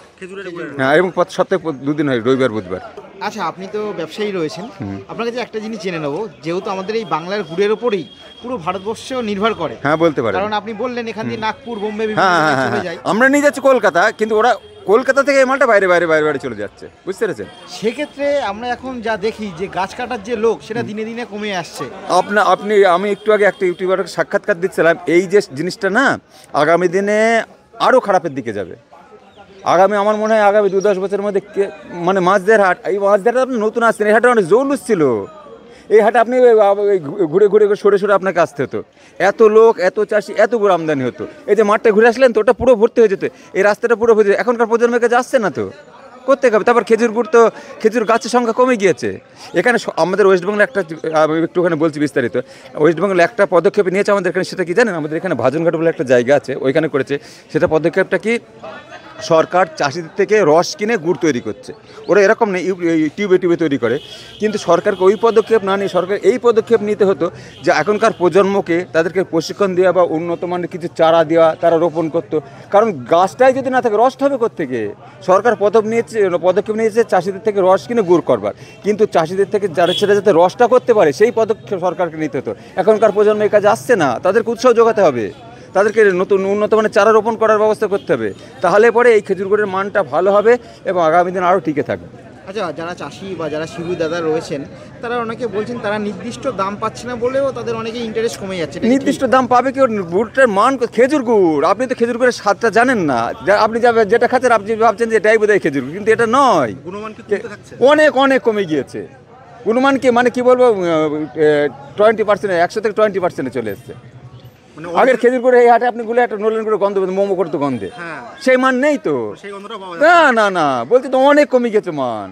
হ্যাঁ, এবং সপ্তাহে 2 দিন হয়, রবিবার বুধবার। আচ্ছা, আপনি তো ব্যবসায়ী রয়েছেন, আপনার কাছে একটা জিনিস জেনে নেবো। যেহেতু আমাদের এই বাংলার গুড়ের ওপরেই পুরো ভারতবর্ষ নির্ভর করে। হ্যাঁ, বলতে পারেন, কারণ আপনি বললেন এখান দিয়ে নাগপুর, বোম্বে চলে যায়। আমরা নিয়ে যাচ্ছি কলকাতা, কিন্তু ওরা কলকাতা থেকে এই মালটা বাইরে বাইরে বাইরে বাইরে চলে যাচ্ছে, বুঝতে পেরেছেন? সেক্ষেত্রে আমরা এখন যা দেখি যে গাছ কাটার যে লোক, সেটা দিনে দিনে কমে আসছে। আমি একটু আগে একটা ইউটিউবারকে সাক্ষাৎকার দিচ্ছিলাম। এই যে জিনিসটা না, আগামী দিনে আরও খারাপের দিকে যাবে। আমার মনে হয় আগামী 2-10 বছরের মধ্যে মানে মাছদের হাট, এই মাছদের হাট আপনি নতুন আসছেন, এই হাটে অনেক জৌলুস ছিল। এই হাটে আপনি ঘুরে ঘুরে সরে সরে আপনাকে আসতে হতো। এত লোক, এত চাষি, এত গুড় আমদানি হতো। এই যে মাঠটা ঘুরে আসলেন তো, ওটা পুরো ভর্তি হয়ে যেত, এই রাস্তাটা পুরো ভর্তি। এখনকার প্রজন্মের কাছে আসছে না তো, করতে হবে। তারপর খেজুর গুড় তো, খেজুর গাছের সংখ্যা কমে গিয়েছে এখানে। আমাদের ওয়েস্ট বেঙ্গলে একটা, আমি একটুখানি বলছি বিস্তারিত, ওয়েস্ট বেঙ্গলে একটা পদক্ষেপ নিয়েছে আমাদের এখানে। সেটা কি জানেন? আমাদের এখানে ভাজনঘাট বলে একটা জায়গা আছে, ওইখানে করেছে। সেটা পদক্ষেপটা কি, সরকার চাষিদের থেকে রস কিনে গুড় তৈরি করছে। ওরা এরকম নেই টিউবে তৈরি করে, কিন্তু সরকারকে ওই পদক্ষেপ না নিয়ে সরকার এই পদক্ষেপ নিতে হতো যে এখনকার প্রজন্মকে তাদেরকে প্রশিক্ষণ দেওয়া বা উন্নত মানের কিছু চারা দেওয়া, তারা রোপণ করতো। কারণ গাছটাই যদি না থাকে, রসটা হবে কোত্থেকে? সরকার পদক্ষেপ নিয়েছে চাষিদের থেকে রস কিনে গুড় করবার, কিন্তু চাষিদের থেকে সেটা যাতে রসটা করতে পারে সেই পদক্ষেপ সরকারকে নিতে হতো। এখনকার প্রজন্ম এই কাজে আসছে না, তাদেরকে উৎসাহ যোগাতে হবে, তাদেরকে নতুন উন্নত মানের চারা রোপণ করার ব্যবস্থা করতে হবে। তাহলে পরে এই খেজুর গুড়ের মানটা ভালো হবে এবং আগামী দিন আরও টিকে থাকবে। আচ্ছা, যারা চাষি বা যারা শিশু দাদা রয়েছেন, তারা অনেকে বলছেন তারা নির্দিষ্ট দাম পাচ্ছে না বলেও তাদের অনেকে ইন্টারেস্ট কমে যাচ্ছে। নির্দিষ্ট দাম পাবে কি? গুড়টার মান, খেজুর গুড়, আপনি তো খেজুর গুড়ের স্বাদটা জানেন না। আপনি যেটা খাচ্ছেন আপনি ভাবছেন যে এটাই বোধহয় খেজুর, কিন্তু এটা নয়। অনেক অনেক কমে গিয়েছে। অনুমান কি মানে কি বলবো 20%, 100 থেকে 20% চলে এসছে। মানে আগের খেজুর গুড় এই হাটে আপনি গুলে একটা নলেন করে গন্ধ মোমো করতো গন্ধে, হ্যাঁ সেই মান নেই তো। সেই গন্ধটা পাওয়া না না না, বলতে তো অনেক কমে গেছে মান।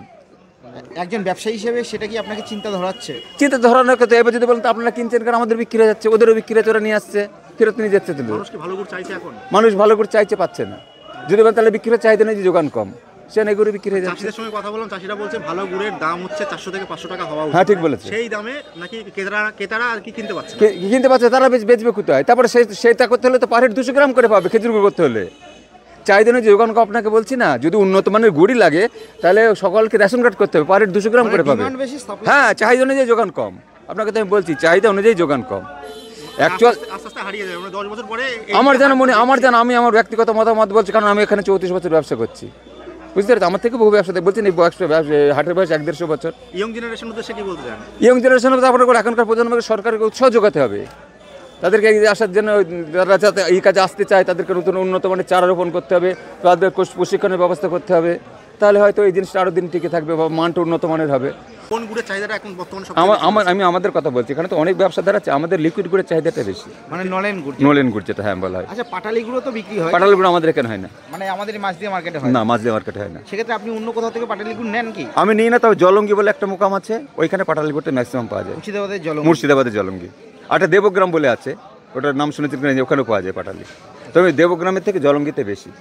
একজন ব্যবসায়ী হিসেবে সেটা কি আপনাকে চিন্তা ধরাচ্ছে? চিন্তা ধরানোর কথা। এবার যদি বলেন তো আপনারা কিনছেন কারণ আমাদের বিক্রি হয়ে যাচ্ছে, ওদেরও বিক্রি হচ্ছে, ওরা নিয়ে আসছে, ফেরত নিয়ে যাচ্ছে। মানুষ কি ভালো গুড় চাইছে এখন? মানুষ ভালো করে চাইছে, পাচ্ছে না। যদি বলেন তাহলে বিক্রির চাহিদা নেই, যে যোগান কম, সে নেই করে বিক্রি হয়ে যাচ্ছে। চাষিদের সঙ্গে কথা বললাম, চাষিরা বলছে ভালো গুড়ের দাম হচ্ছে 400 থেকে 500 টাকা হওয়া উচিত। হ্যাঁ ঠিক বলেছে। সেই দামে নাকি ক্রেতারা আর কি কিনতে পারছে? কিনতে পারছে, তারা বেচবে কোথায়? তারপরে সেটা করতে হলে তো পার হেড 200 গ্রাম করে পাবে খেজুর গুড় করতে হলে। চাহিদা নেই, যোগান কম। আপনাকে বলছি না, যদি উন্নত মানের গুড়ি লাগে তাহলে সকলকে রেশন কার্ড করতে হবে, পার হেড 200 গ্রাম করে পাবে। হ্যাঁ, চাহিদা অনুযায়ী যোগান কম। আপনাকে তো আমি বলছি চাহিদা অনুযায়ী যোগান কম। অ্যাকচুয়াল আস্তে আস্তে হারিয়ে যাবে, 10 বছর পরে আমার জানা মনে, আমি আমার ব্যক্তিগত মতামত বলছি, কারণ আমি এখানে 34 বছর ব্যবসা করছি, বুঝতে পারছি। আমার থেকে বহু ব্যবসা বলছেন, এই হাটের বয়স 1-150 বছর। ইয়ং জেনারেশন উদ্দেশ্যে কি বলতে চান? ইয়ং জেনারেশনের তারপরে এখনকার প্রজন্মকে সরকারকে উৎসাহ যোগাতে হবে, তাদেরকে এগিয়ে আসার জন্য। যারা যাতে এই কাজে আসতে চায় তাদেরকে নতুন উন্নত মানের চারা রোপণ করতে হবে, তাদের প্রশিক্ষণের ব্যবস্থা করতে হবে, তাহলে হয়তো এই জিনিসটা আরও দিন টিকে থাকবে বা মানটা উন্নত মানের হবে। কোন গুড়ের চাহিদাটা এখন বর্তমানে আমি আমাদের কথা বলছি, এখানে তো অনেক ব্যবসাদার আছে, আমাদের লিকুইড গুড়ের চাহিদাটা বেশি, মানে নলেন গুড়? নলেন গুড় যেটা হ্যাঁ বলা হয়। আচ্ছা, পাটালি গুড়ও তো বিক্রি হয়? পাটালি গুড় আমাদের এখানে হয় না, মানে আমাদের মাছদিয়া মার্কেটে হয় না, মাঝদিয়া মার্কেটে হয় না। সেক্ষেত্রে আপনি অন্য কোথাও থেকে পাটালি গুড় নেন কি? আমি নিই না, তবে জলঙ্গি বলে একটা মোকাম আছে, ওইখানে পাটালি গুড়টা ম্যাক্সিমাম পাওয়া যায়। মুর্শিদাবাদের জলঙ্গি। একটা দেবগ্রাম বলে আছে, ওটার নাম শুনেছেন কিনা, ওখানেও পাওয়া যায় পাটালি। তবে দেবগ্রামের থেকে জলঙ্গিতে বেশি।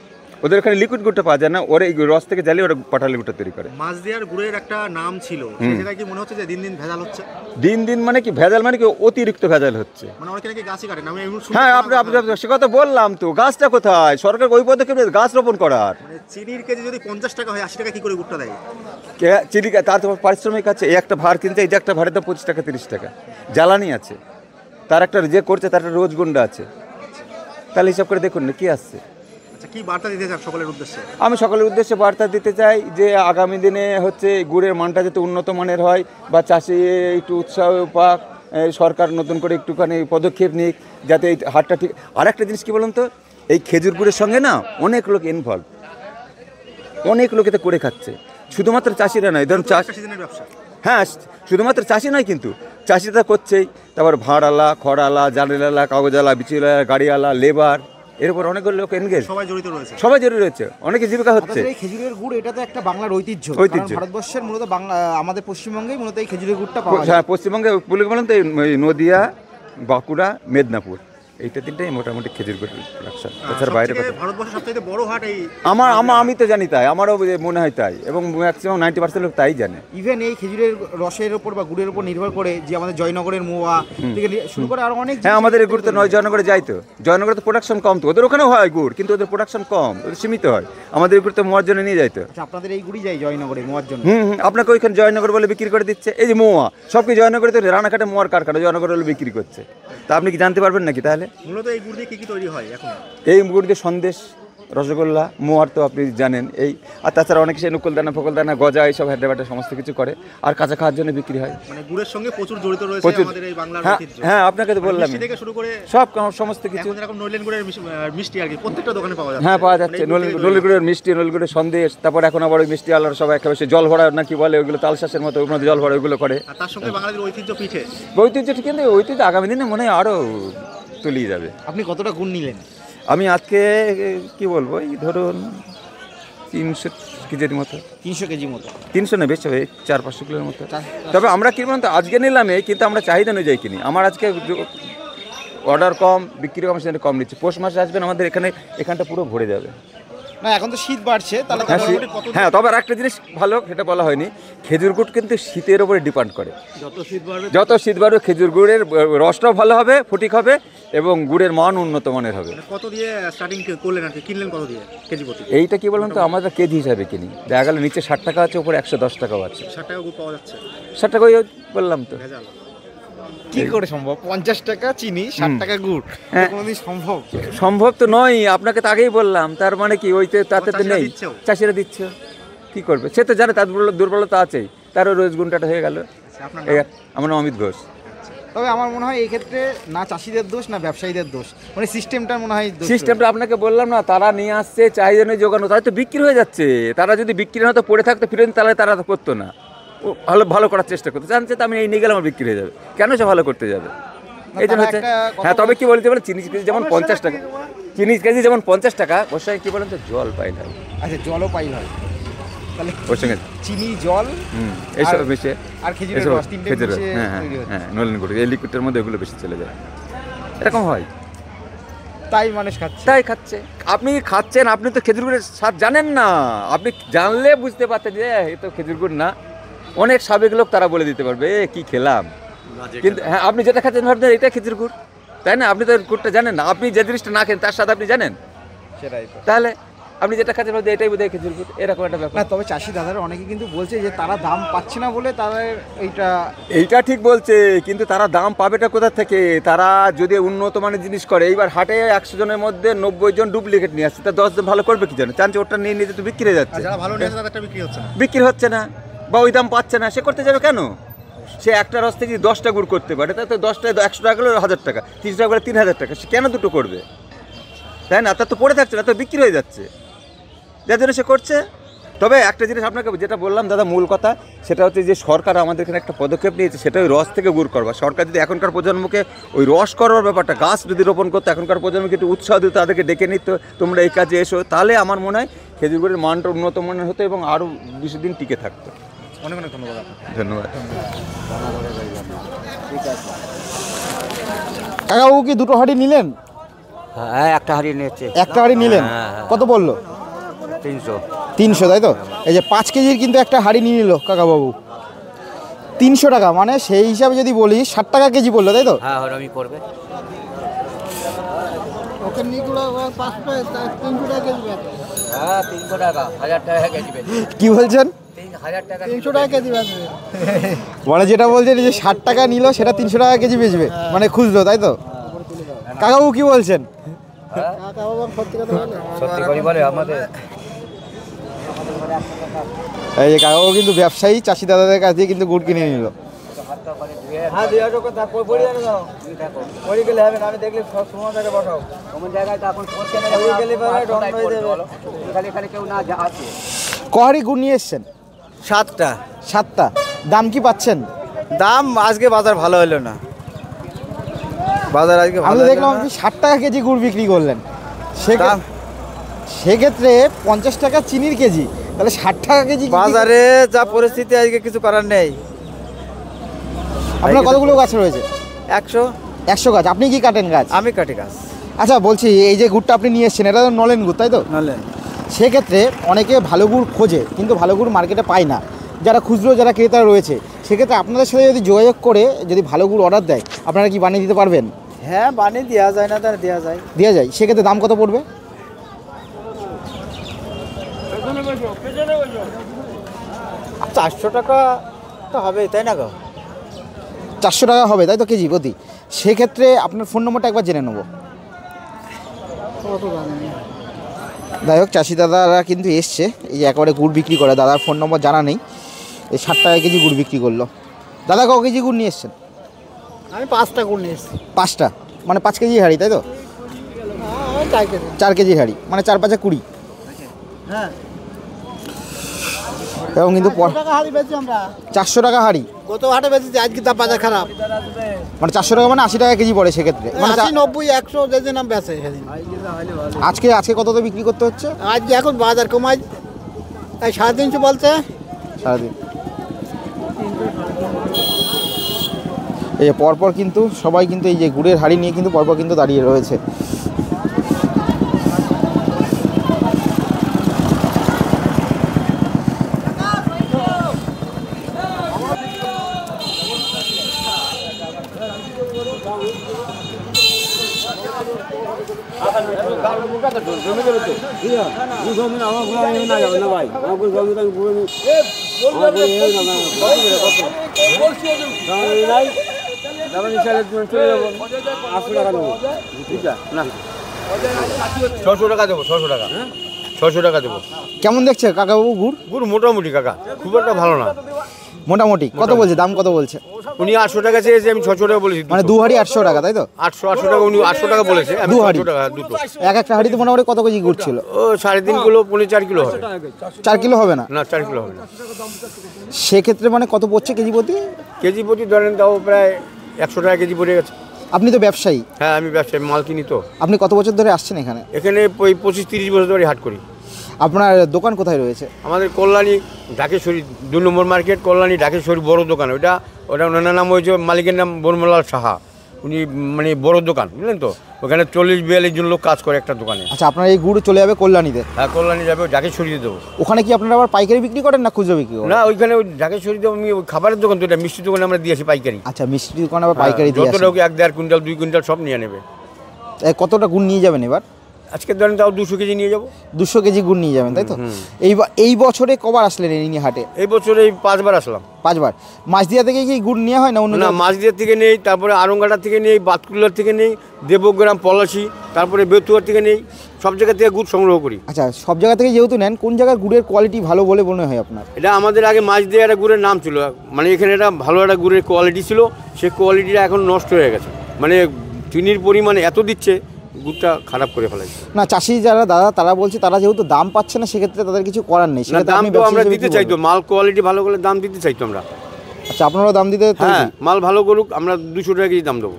ওদের এখানে লিকুইড গুড়টা পাওয়া যায় না, ওরা এই রস থেকে জ্বালিয়ে ওরা পাটালি গুড়টা তৈরি করে। মাছদিয়ার গুড়ের একটা নাম ছিল, সেটা কি মনে হচ্ছে যে দিন দিন ভেজাল হচ্ছে? দিন দিন মানে কি ভেজাল, মানে কি অতিরিক্ত ভেজাল হচ্ছে। মানে অনেকে নাকি গাছই কাটে না। হ্যাঁ, আপনি সে কথা বললাম তো, গাছটা কোথায়? সরকার ওই পদক্ষেপ গাছ রোপণ করার। মানে চিনির কেজি যদি 50 টাকা হয়, 80 টাকা কি করে গুড়টা দেয়? চিনি তার তো পারিশ্রমিক আছে। এই একটা ভার কিনতে, এই যে একটা ভাড়ের দাম 25 টাকা 30 টাকা, জ্বালানি আছে, তার একটা যে করছে তার একটা রোজ গুন্ডা আছে, তাহলে হিসাব করে দেখুন না কি আসছে। কি বার্তা দিতে চান সকলের উদ্দেশ্যে? আমি সকলের উদ্দেশ্যে বার্তা দিতে চাই যে আগামী দিনে হচ্ছে গুড়ের মানটা যাতে উন্নত মানের হয়, বা চাষি একটু উৎসাহ পাক, সরকার নতুন করে একটুখানি পদক্ষেপ নিক যাতে এই হাটটা ঠিক। আর একটা জিনিস কী বলুন তো, এই খেজুর গুড়ের সঙ্গে না অনেক লোক ইনভলভ, অনেক লোক এতে করে খাচ্ছে, শুধুমাত্র চাষিরা নয়। ধরুন হ্যাঁ, শুধুমাত্র চাষি নয়, কিন্তু চাষিরা করছেই, তারপর ভাড়ালা, খড়ালা, জানেলালা, কাগজালা, বিচিলা, গাড়িওয়ালা, লেবার, এর উপর অনেকগুলো লোক এনগেজ, সবাই জড়িত রয়েছে, অনেকে জীবিকা হচ্ছে। এই খেজুরের গুড় এটা তো একটা বাংলার ঐতিহ্য। ভারতবর্ষের মূলত আমাদের পশ্চিমবঙ্গেই মূলত এই খেজুরের গুড়টা পাওয়া যায়। হ্যাঁ, পশ্চিমবঙ্গে বলেন তো এই নদিয়া, বাঁকুড়া, মেদিনীপুর, এইটা তিনটাই মোটামুটি খেজুর গুড় প্রোডাকশন। তাছাড়া বাইরে ভারতবর্ষের সবচেয়ে বড় হাট এই। আমি তো জানি তাই, আমারও মনে হয় তাই, এবং ম্যাক্সিমাম 90% লোক তাই জানে। ইভেন এই খেজুরের রসের উপর বা গুড়ের উপর নির্ভর করে যে আমাদের জয়নগরের মোয়া থেকে শুরু করে আরো অনেক। হ্যাঁ, আমাদের এই গুড় তো নয় জয়নগরে যাই তো, জয়নগরে তো প্রোডাকশন কম, তো ওদের ওখানেও হয় গুড়, কিন্তু ওদের প্রোডাকশন কম, ওদের সীমিত হয়। আমাদের এই গুড় তো মোয়ার জন্য নিয়ে যাই তো। আপনাদের এই গুড়ি যাই জয়নগরে মোয়ার জন্য? আপনাকে ওইখানে জয়নগর বলে বিক্রি করে দিচ্ছে। এই যে মোয়া, সব কি জয়নগরে তো রানাঘাটে মোয়ার কারখানা, জয়নগর বলে বিক্রি করছে। তা আপনি কি জানতে পারবেন নাকি তাহলে? মূলত এই গুড় দিয়ে কি তৈরি হয় এখন? এই গুড় দিয়ে সন্দেশ, রসগোল্লা, মোয়ার তো আপনি জানেন এই, আর তাছাড়া অনেক সে নকুলদানা, ফকলদানা, গজা, এইসব হেডে ব্যাটে সমস্ত কিছু করে, আর কাঁচা খাওয়ার জন্য বিক্রি হয়। মানে গুড়ের সঙ্গে প্রচুর জড়িত রয়েছে আমাদের এই বাংলার ঐতিহ্য। হ্যাঁ, আপনাকে তো বললাম, মিষ্টি থেকে শুরু করে সব সমস্ত কিছু। এখন এরকম নলেন গুড়ের মিষ্টি আর কি প্রত্যেকটা দোকানে পাওয়া যাচ্ছে। হ্যাঁ, পাওয়া যাচ্ছে নলেন গুড়ের মিষ্টি, নলেন গুড়ের সন্দেশ, তারপর এখন আবার ওই মিষ্টি আলার সবাই একেবারে সে জল ভরা নাকি বলে, ওইগুলো তালশাঁসের মতো, ওর মধ্যে জল ভরা, ওইগুলো করে। আর তার সঙ্গে বাঙালির ঐতিহ্য পিঠে, ঐতিহ্য ঠিক, কিন্তু ঐতিহ্য আগামী দিনে মনে হয় আরও তলিয়ে যাবে। আপনি কতটা গুড় নিলেন? আমি আজকে কি বলবো, এই ধরুন 300 কেজির মতো। 300 কেজি মতো? 300 না, বেশি হবে, 400-500 কিলোর মতো। তবে আমরা কি বলুন তো, আজকে নিলাম কিন্তু আমরা চাহিদা অনুযায়ী কিনি। আমার আজকে অর্ডার কম, বিক্রি কম, সেটা কম নিচ্ছে। পৌষ মাসে আসবেন আমাদের এখানটা পুরো ভরে যাবে। না, এখন তো শীত বাড়ছে, তাহলে হ্যাঁ, তবে আর একটা জিনিস ভালো, সেটা বলা হয়নি, খেজুর গুড় কিন্তু শীতের উপরে ডিপেন্ড করে। যত শীত বাড়বে খেজুর গুড়ের রসটাও ভালো হবে, ফটিক হবে, এবং গুড়ের মান উন্নত মানের হবে। কত দিয়ে স্টার্টিং করলেন আর কি, কিনলেন কত দিয়ে কেজি প্রতি? এইটা কি বলুন তো, আমরা কেজি হিসাবে কিনি, দেখা গেল নিচে 60 টাকা আছে, উপরে 110 টাকাও আছে। 60 টাকা গুড় পাওয়া যাচ্ছে? 60 টাকা বললাম তো। কি করে সম্ভব? 50 টাকা চিনি, 60 টাকা গুড়, কোনোদিন সম্ভব? সম্ভব তো নয়, আপনাকে তো আগেই বললাম। তার মানে কি, ওইতে তাতে তো নেই, চাষিরা দিচ্ছে, কি করবে? সে তো জানে তার দুর্বলতা আছেই, তারও রোজ গুণটাটা হয়ে গেল। আমার নাম অমিত ঘোষ। তবে আমার মনে হয় এই ক্ষেত্রে না চাষিদের দোষ না ব্যবসায়ীদের দোষ, মানে সিস্টেমটা মনে হয়। সিস্টেমটা আপনাকে বললাম না, তারা নিয়ে আসছে, চাহিদা নিয়ে যোগানো, তাই তো বিক্রি হয়ে যাচ্ছে। তারা যদি বিক্রি না হতো, পড়ে থাকতো ফিরে, তাহলে তারা তো করতো না। ও ভালো করার চেষ্টা করতে জানছে তো আমি এই নিয়ে গেলে আমার বিক্রি হয়ে যাবে, কেন সে ভালো করতে যাবে? এই জন্য হচ্ছে হ্যাঁ। তবে কি বলতে পারে চিনি কেজি যেমন 50 টাকা, চিনি কেজি যেমন 50 টাকা, ওর সঙ্গে কি বলেন তো জল পাই না। আচ্ছা, জলও পাই হয় তাহলে ওর সঙ্গে চিনি, জল এইসব মিশে আর খেজুরের রস, তিনটে মিশে তৈরি হচ্ছে। হ্যাঁ, নলেন গুড় এই লিকুইডের মধ্যে এগুলো বেশি চলে যায়, এরকম হয়। তাই মানুষ খাচ্ছে, তাই খাচ্ছে। আপনি খাচ্ছেন, আপনি তো খেজুর গুড়ের স্বাদ জানেন না। আপনি জানলে বুঝতে পারতেন যে এ তো খেজুর গুড় না। অনেক সাবেক লোক তারা বলে দিতে পারবে কি খেলাম, কিন্তু হ্যাঁ আপনি যেটা খাচ্ছেন ভাবছেন এটা খেজুর গুড়, তাই না? আপনি তো গুড়টা জানেন না। আপনি যে জিনিসটা না খেন তার স্বাদ আপনি জানেন, সেটাই তো। তাহলে আপনি যেটা খাচ্ছেন ভাবছেন এটাই বোধহয় খেজুর গুড়, এরকম একটা ব্যাপার। না, তবে চাষি দাদারা অনেকে কিন্তু বলছে যে তারা দাম পাচ্ছে না বলে তাদের এইটা ঠিক বলছে, কিন্তু তারা দাম পাবেটা কোথা থেকে? তারা যদি উন্নত মানের জিনিস করে, এইবার হাটে 100 জনের মধ্যে 90 জন ডুপ্লিকেট নিয়ে আসছে, তা 10 জন ভালো করবে কি জানো? চান্স ওটা নিয়ে নিজে তো বিক্রি হয়ে যাচ্ছে, যারা ভালো নিয়ে আসে তাদেরটা বিক্রি হচ্ছে না, বিক্রি হচ্ছে না বা ওই দাম পাচ্ছে না, সে করতে যাবে কেন? সে একটা রস থেকে 10টা গুড় করতে পারে, তাই তো 10টায় 100 টাকা গেলে 1000 টাকা, 30 টাকা গেলে 3000 টাকা, সে কেন দুটো করবে? তাই না? তার তো পড়ে থাকছে না, তো বিক্রি হয়ে যাচ্ছে, যার জন্য সে করছে। তবে একটা জিনিস আপনাকে যেটা বললাম দাদা, মূল কথা সেটা হচ্ছে যে সরকার আমাদের এখানে একটা পদক্ষেপ নিয়েছে, সেটা ওই রস থেকে গুড় করবা। সরকার যদি এখনকার প্রজন্মকে ওই রস করবার ব্যাপারটা, গাছ যদি রোপণ করতো, এখনকার প্রজন্মকে একটু উৎসাহ দিত, তাদেরকে ডেকে নিত তোমরা এই কাজে এসো, তাহলে আমার মনে হয় খেজুর গুড়ের মানটা উন্নত মানের হতো এবং আরও বেশি দিন টিকে থাকতো। অনেক অনেক ধন্যবাদ। ধন্যবাদ। কাকাবাবু কি দুটো হাঁড়ি নিলেন? হ্যাঁ, একটা হারিয়ে নিয়েছে। একটা হাঁড়ি নিলেন, কত বললো? 300। তাই তো? এই যে 5 কেজির কিন্তু একটা হাঁড়ি নিয়ে নিল কাকাবাবু, 300 টাকা, মানে সেই হিসাবে যদি বলি 60 টাকা কেজি বললো, তাই তো? হ্যাঁ, ওরমই পড়বে। হ্যাঁ, 300 টাকা, 1000 টাকা কেজি। কি বলছেন? 1000 টাকা, 300 টাকা কেজি বেচবে। মানে যেটা বলছেন যে 60 টাকা নিল সেটা 300 টাকা কেজি বেচবে, মানে খুচরো, তাই তো? কাকাবাবু কি বলছেন? সত্যি করে বলে আমাদের। এই যে কাকাবাবু কিন্তু ব্যবসায়ী, চাষি দাদাদের কাছ দিয়ে কিন্তু গুড় কিনে নিল। কহারি গুড় নিয়ে এসছেন? 7টা। দাম কি পাচ্ছেন? দাম আজকে বাজার ভালো হলো না, বাজার আজকে আমি দেখলাম আপনি 60 টাকা কেজি গুড় বিক্রি করলেন, সেক্ষেত্রে 50 টাকা চিনির কেজি, তাহলে 60 টাকা কেজি বাজারে যা পরিস্থিতি, আজকে কিছু করার নেই। আপনার কতগুলো গাছ রয়েছে? 100 গাছ। আপনি কি কাটেন গাছ? আমি কাটি গাছ। আচ্ছা, বলছি এই যে গুড়টা আপনি নিয়ে এসছেন, এটা তো নলেন গুড়, তাই তো? নলেন। সেক্ষেত্রে অনেকে ভালো গুড় খোঁজে, কিন্তু ভালো গুড় মার্কেটে পায় না, যারা খুচরো যারা ক্রেতা রয়েছে, সেক্ষেত্রে আপনাদের সাথে যদি যোগাযোগ করে যদি ভালো গুড় অর্ডার দেয়, আপনারা কি বানিয়ে দিতে পারবেন? হ্যাঁ, বানিয়ে দেওয়া যায় না, তাহলে দেওয়া যায়। সেক্ষেত্রে দাম কত পড়বে? 400 টাকা তো হবে, তাই না গো? 400 টাকা হবে, তাই তো, কেজি প্রতি? সেক্ষেত্রে আপনার ফোন নম্বরটা একবার জেনে নেবো। যাই হোক, চাষি দাদারা কিন্তু এসছে, এই যে একেবারে গুড় বিক্রি করে, দাদার ফোন নম্বর জানা নেই। এই 60 টাকা কেজি গুড় বিক্রি করলো। দাদা ক কেজি গুড় নিয়ে এসছেন? আমি 5টা গুড় নিয়ে এসেছি। 5টা, মানে 5 কেজি হাঁড়ি, তাই তো? 4 কেজি হাঁড়ি, মানে 4 5 20। হ্যাঁ, এবং কিন্তু 400 টাকা হাঁড়ি। কত হাটে বেচেছি, আজকে দাম বাজার খারাপ। মানে 400 টাকা, মানে 80 টাকা কেজি পড়ে সেক্ষেত্রে, মানে 80 90 100 যেদিন নাম বেচে সেদিন। আজকে কততে বিক্রি করতে হচ্ছে? আজকে এখন বাজার কমাই, তাই 350 বলছে। সারাদিন এই যে পরপর কিন্তু সবাই কিন্তু এই যে গুড়ের হাঁড়ি নিয়ে কিন্তু পরপর কিন্তু দাঁড়িয়ে রয়েছে। ছশো টাকা দেবো। কেমন দেখছে কাকাবাবু গুড়? গুড় মোটামুটি কাকা, খুব একটা ভালো না। মোটামুটি কত বলছে, দাম কত বলছে? উনি 800 টাকা চেয়েছে, আমি 600 টাকা বলেছি। মানে 2 হাঁড়ি 800 টাকা, তাই তো? 800 টাকা, উনি 800 টাকা বলেছে, আমি 800 টাকা দুটো। একটা হাঁড়িতে মোটামুটি কত কেজি গুড় ছিল? ও 3.5 কিলো, 4 কিলো হবে। 4 কিলো হবে না? না 4 কিলো হবে না। সেক্ষেত্রে মানে কত পড়ছে কেজি প্রতি? কেজি প্রতি ধরেন তাও প্রায় 100 টাকা কেজি পড়ে গেছে। আপনি তো ব্যবসায়ী? হ্যাঁ আমি ব্যবসায়ী, মাল কিনি তো। আপনি কত বছর ধরে আসছেন এখানে? এখানে 25-30 বছর ধরে হাট করি। আপনার দোকান কোথায় রয়েছে? আমাদের কল্যাণী ঢাকেশ্বরী 2 নম্বর মার্কেট, কল্যাণী ঢাকেশ্বরী বড় দোকান। ওটা ওনার নাম হয়েছে, মালিকের নাম বর্মলাল সাহা। উনি মানে বড় দোকান, বুঝলেন তো, ওখানে 40-42 জন লোক কাজ করে একটা দোকানে। আচ্ছা, আপনার এই গুড় চলে যাবে কল্যাণীতে? হ্যাঁ কল্যাণী যাবে, ঢাকেশ্বরীতে দেবো। ওখানে কি আপনারা আবার পাইকারি বিক্রি করেন না খুচরো বিক্রি করেন? না ওইখানে ওই ঢাকেশ্বরীতে আমি ওই খাবারের দোকান তো, এটা মিষ্টি দোকানে আমরা দিয়েছি পাইকারি। আচ্ছা, মিষ্টি দোকান আবার পাইকারি দিয়ে আসেন? যতটা 1-1.5 কুইন্টাল 2 কুইন্টাল সব নিয়ে নেবে। কতটা গুড় নিয়ে যাবেন এবার? আজকে ধরেন তাও 200 কেজি নিয়ে যাবো। 200 কেজি গুড় নিয়ে যাবেন, তাই তো? এই বছরে কবার আসলেন এই হাটে? এই বছরে 5 বার আসলাম। 5 বার? মাছদিয়া থেকে কি গুড় নেওয়া হয় না অন্য? না, মাছদিয়া থেকে নেই, তারপরে আরঙ্গাটা থেকে নেই, বাতকুলার থেকে নেই, দেবগ্রাম, পলাশি, তারপরে বেতুয়ার থেকে নেই, সব জায়গা থেকে গুড় সংগ্রহ করি। আচ্ছা, সব জায়গা থেকে যেহেতু নেন, কোন জায়গার গুড়ের কোয়ালিটি ভালো বলে মনে হয় আপনার? এটা আমাদের আগে মাছদিয়া একটা গুড়ের নাম ছিল, মানে এখানে একটা ভালো একটা গুড়ের কোয়ালিটি ছিল, সেই কোয়ালিটিটা এখন নষ্ট হয়ে গেছে। মানে চিনির পরিমাণ এত দিচ্ছে, গুড়টা খারাপ করে ফেলাচ্ছে। না, চাষি যারা দাদা তারা বলছে তারা যেহেতু দাম পাচ্ছে না, সেক্ষেত্রে তাদের কিছু করার নেই। না, দাম তো আমরা দিতে চাইতো, মাল কোয়ালিটি ভালো করলে দাম দিতে চাইতো আমরা। আচ্ছা, আপনারাও দাম দিতে? হ্যাঁ, মাল ভালো করুক, আমরা 200 টাকা কেজি দাম দেবো,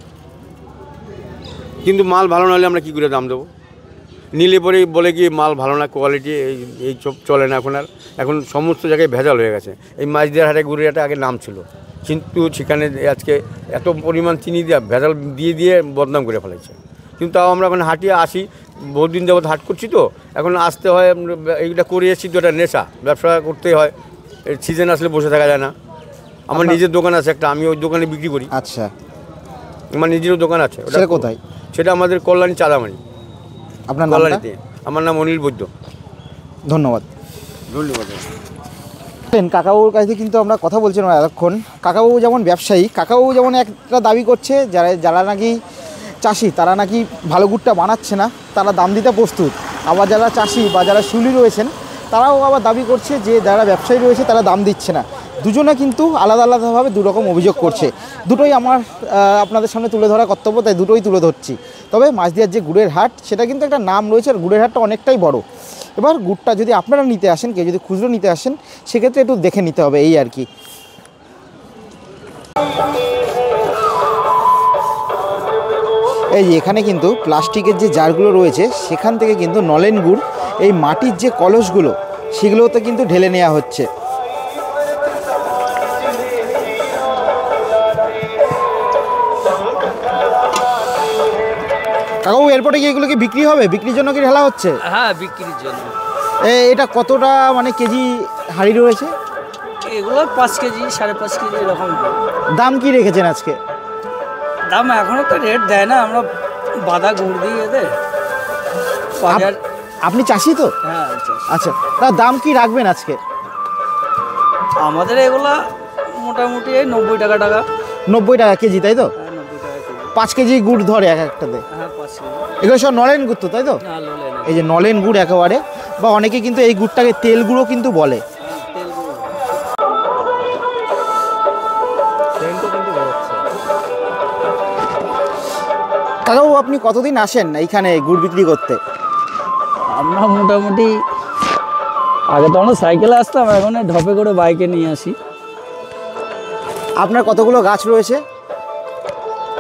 কিন্তু মাল ভালো না হলে আমরা কী করে দাম দেবো? নিলে পরে বলে কি মাল ভালো না, কোয়ালিটি এই সব চলে না এখন। আর এখন সমস্ত জায়গায় ভেজাল হয়ে গেছে। এই মাছদিয়ার হাটে গুড়ের একটা আগে নাম ছিল, কিন্তু সেখানে আজকে এত পরিমাণ চিনি দিয়ে ভেজাল দিয়ে বদনাম করে ফেলেছে। কিন্তু তাও আমরা এখন হাটিয়ে আসি, বহুদিন যাবত হাট করছি তো, এখন আসতে হয়। এইটা করে এসেছি তো, এটা নেশা, ব্যবসা করতে হয়। সিজন আসলে বসে থাকা যায় না। আমার নিজের দোকান আছে একটা, আমি ওই দোকানে বিক্রি করি। আচ্ছা, আমার নিজেরও দোকান আছে। ওটা কোথায়? সেটা আমাদের কল্যাণী চাঁদামারি। আপনার কল্যাণীতে। আমার নাম অনিল বৈদ্য। ধন্যবাদ। ধন্যবাদ। কাকাবাবুর কাছে কিন্তু আমরা কথা বলছিলাম এতক্ষণ। কাকাবাবু যেমন ব্যবসায়ী, কাকাবাবু যেমন একটা দাবি করছে, যারা নাকি চাষি তারা নাকি ভালো গুড়টা বানাচ্ছে না, তারা দাম দিতে প্রস্তুত। আবার যারা চাষি বা যারা শুলি রয়েছেন তারাও আবার দাবি করছে যে যারা ব্যবসায়ী রয়েছে তারা দাম দিচ্ছে না। দুজনে কিন্তু আলাদা আলাদাভাবে দুরকম অভিযোগ করছে। দুটোই আমার আপনাদের সামনে তুলে ধরা কর্তব্য, তাই দুটোই তুলে ধরছি। তবে মাছদিয়ার যে গুড়ের হাট, সেটা কিন্তু একটা নাম রয়েছে, আর গুড়ের হাটটা অনেকটাই বড়। এবার গুড়টা যদি আপনারা নিতে আসেন, কেউ যদি খুচরো নিতে আসেন, সেক্ষেত্রে একটু দেখে নিতে হবে, এই আর কি। এই যে এখানে কিন্তু প্লাস্টিকের যে জারগুলো রয়েছে, সেখান থেকে কিন্তু নলেন গুড়, এই মাটির যে কলসগুলো, সেগুলোতে কিন্তু ঢেলে নেওয়া হচ্ছে। কাকাবু, এরপরে কি এগুলো কি বিক্রি হবে? বিক্রির জন্য কি ঢালা হচ্ছে? হ্যাঁ, বিক্রির জন্য। এটা কতটা মানে কেজি হাঁড়ি রয়েছে? এগুলো 5 কেজি 5.5 কেজি এরকম। দাম কি রেখেছেন আজকে? দাম এখনো তো রেট দেয় না, আমরা বাঁধা গুড় দিই এদের। আপনি চাষি তো? হ্যাঁ। আচ্ছা, তা দাম কি রাখবেন আজকে? আমাদের এগুলা মোটামুটি 90 টাকা। 90 টাকা কেজি, তাই তো? 5 কেজি গুড় ধরে এক একটাতে? হ্যাঁ, 5 কেজি। এগুলো সব নলেন গুড় তো, তাই তো? এই যে নলেন গুড় একেবারে, বা অনেকে কিন্তু এই গুড়টাকে তেল গুঁড়ো কিন্তু বলে। কাকাবু, আপনি কতদিন আসেন এইখানে গুড় বিক্রি করতে? আমরা মোটামুটি আগে তো আমরা সাইকেলে আসতাম, এখন ঢপে করে বাইকে নিয়ে আসি। আপনার কতগুলো গাছ রয়েছে?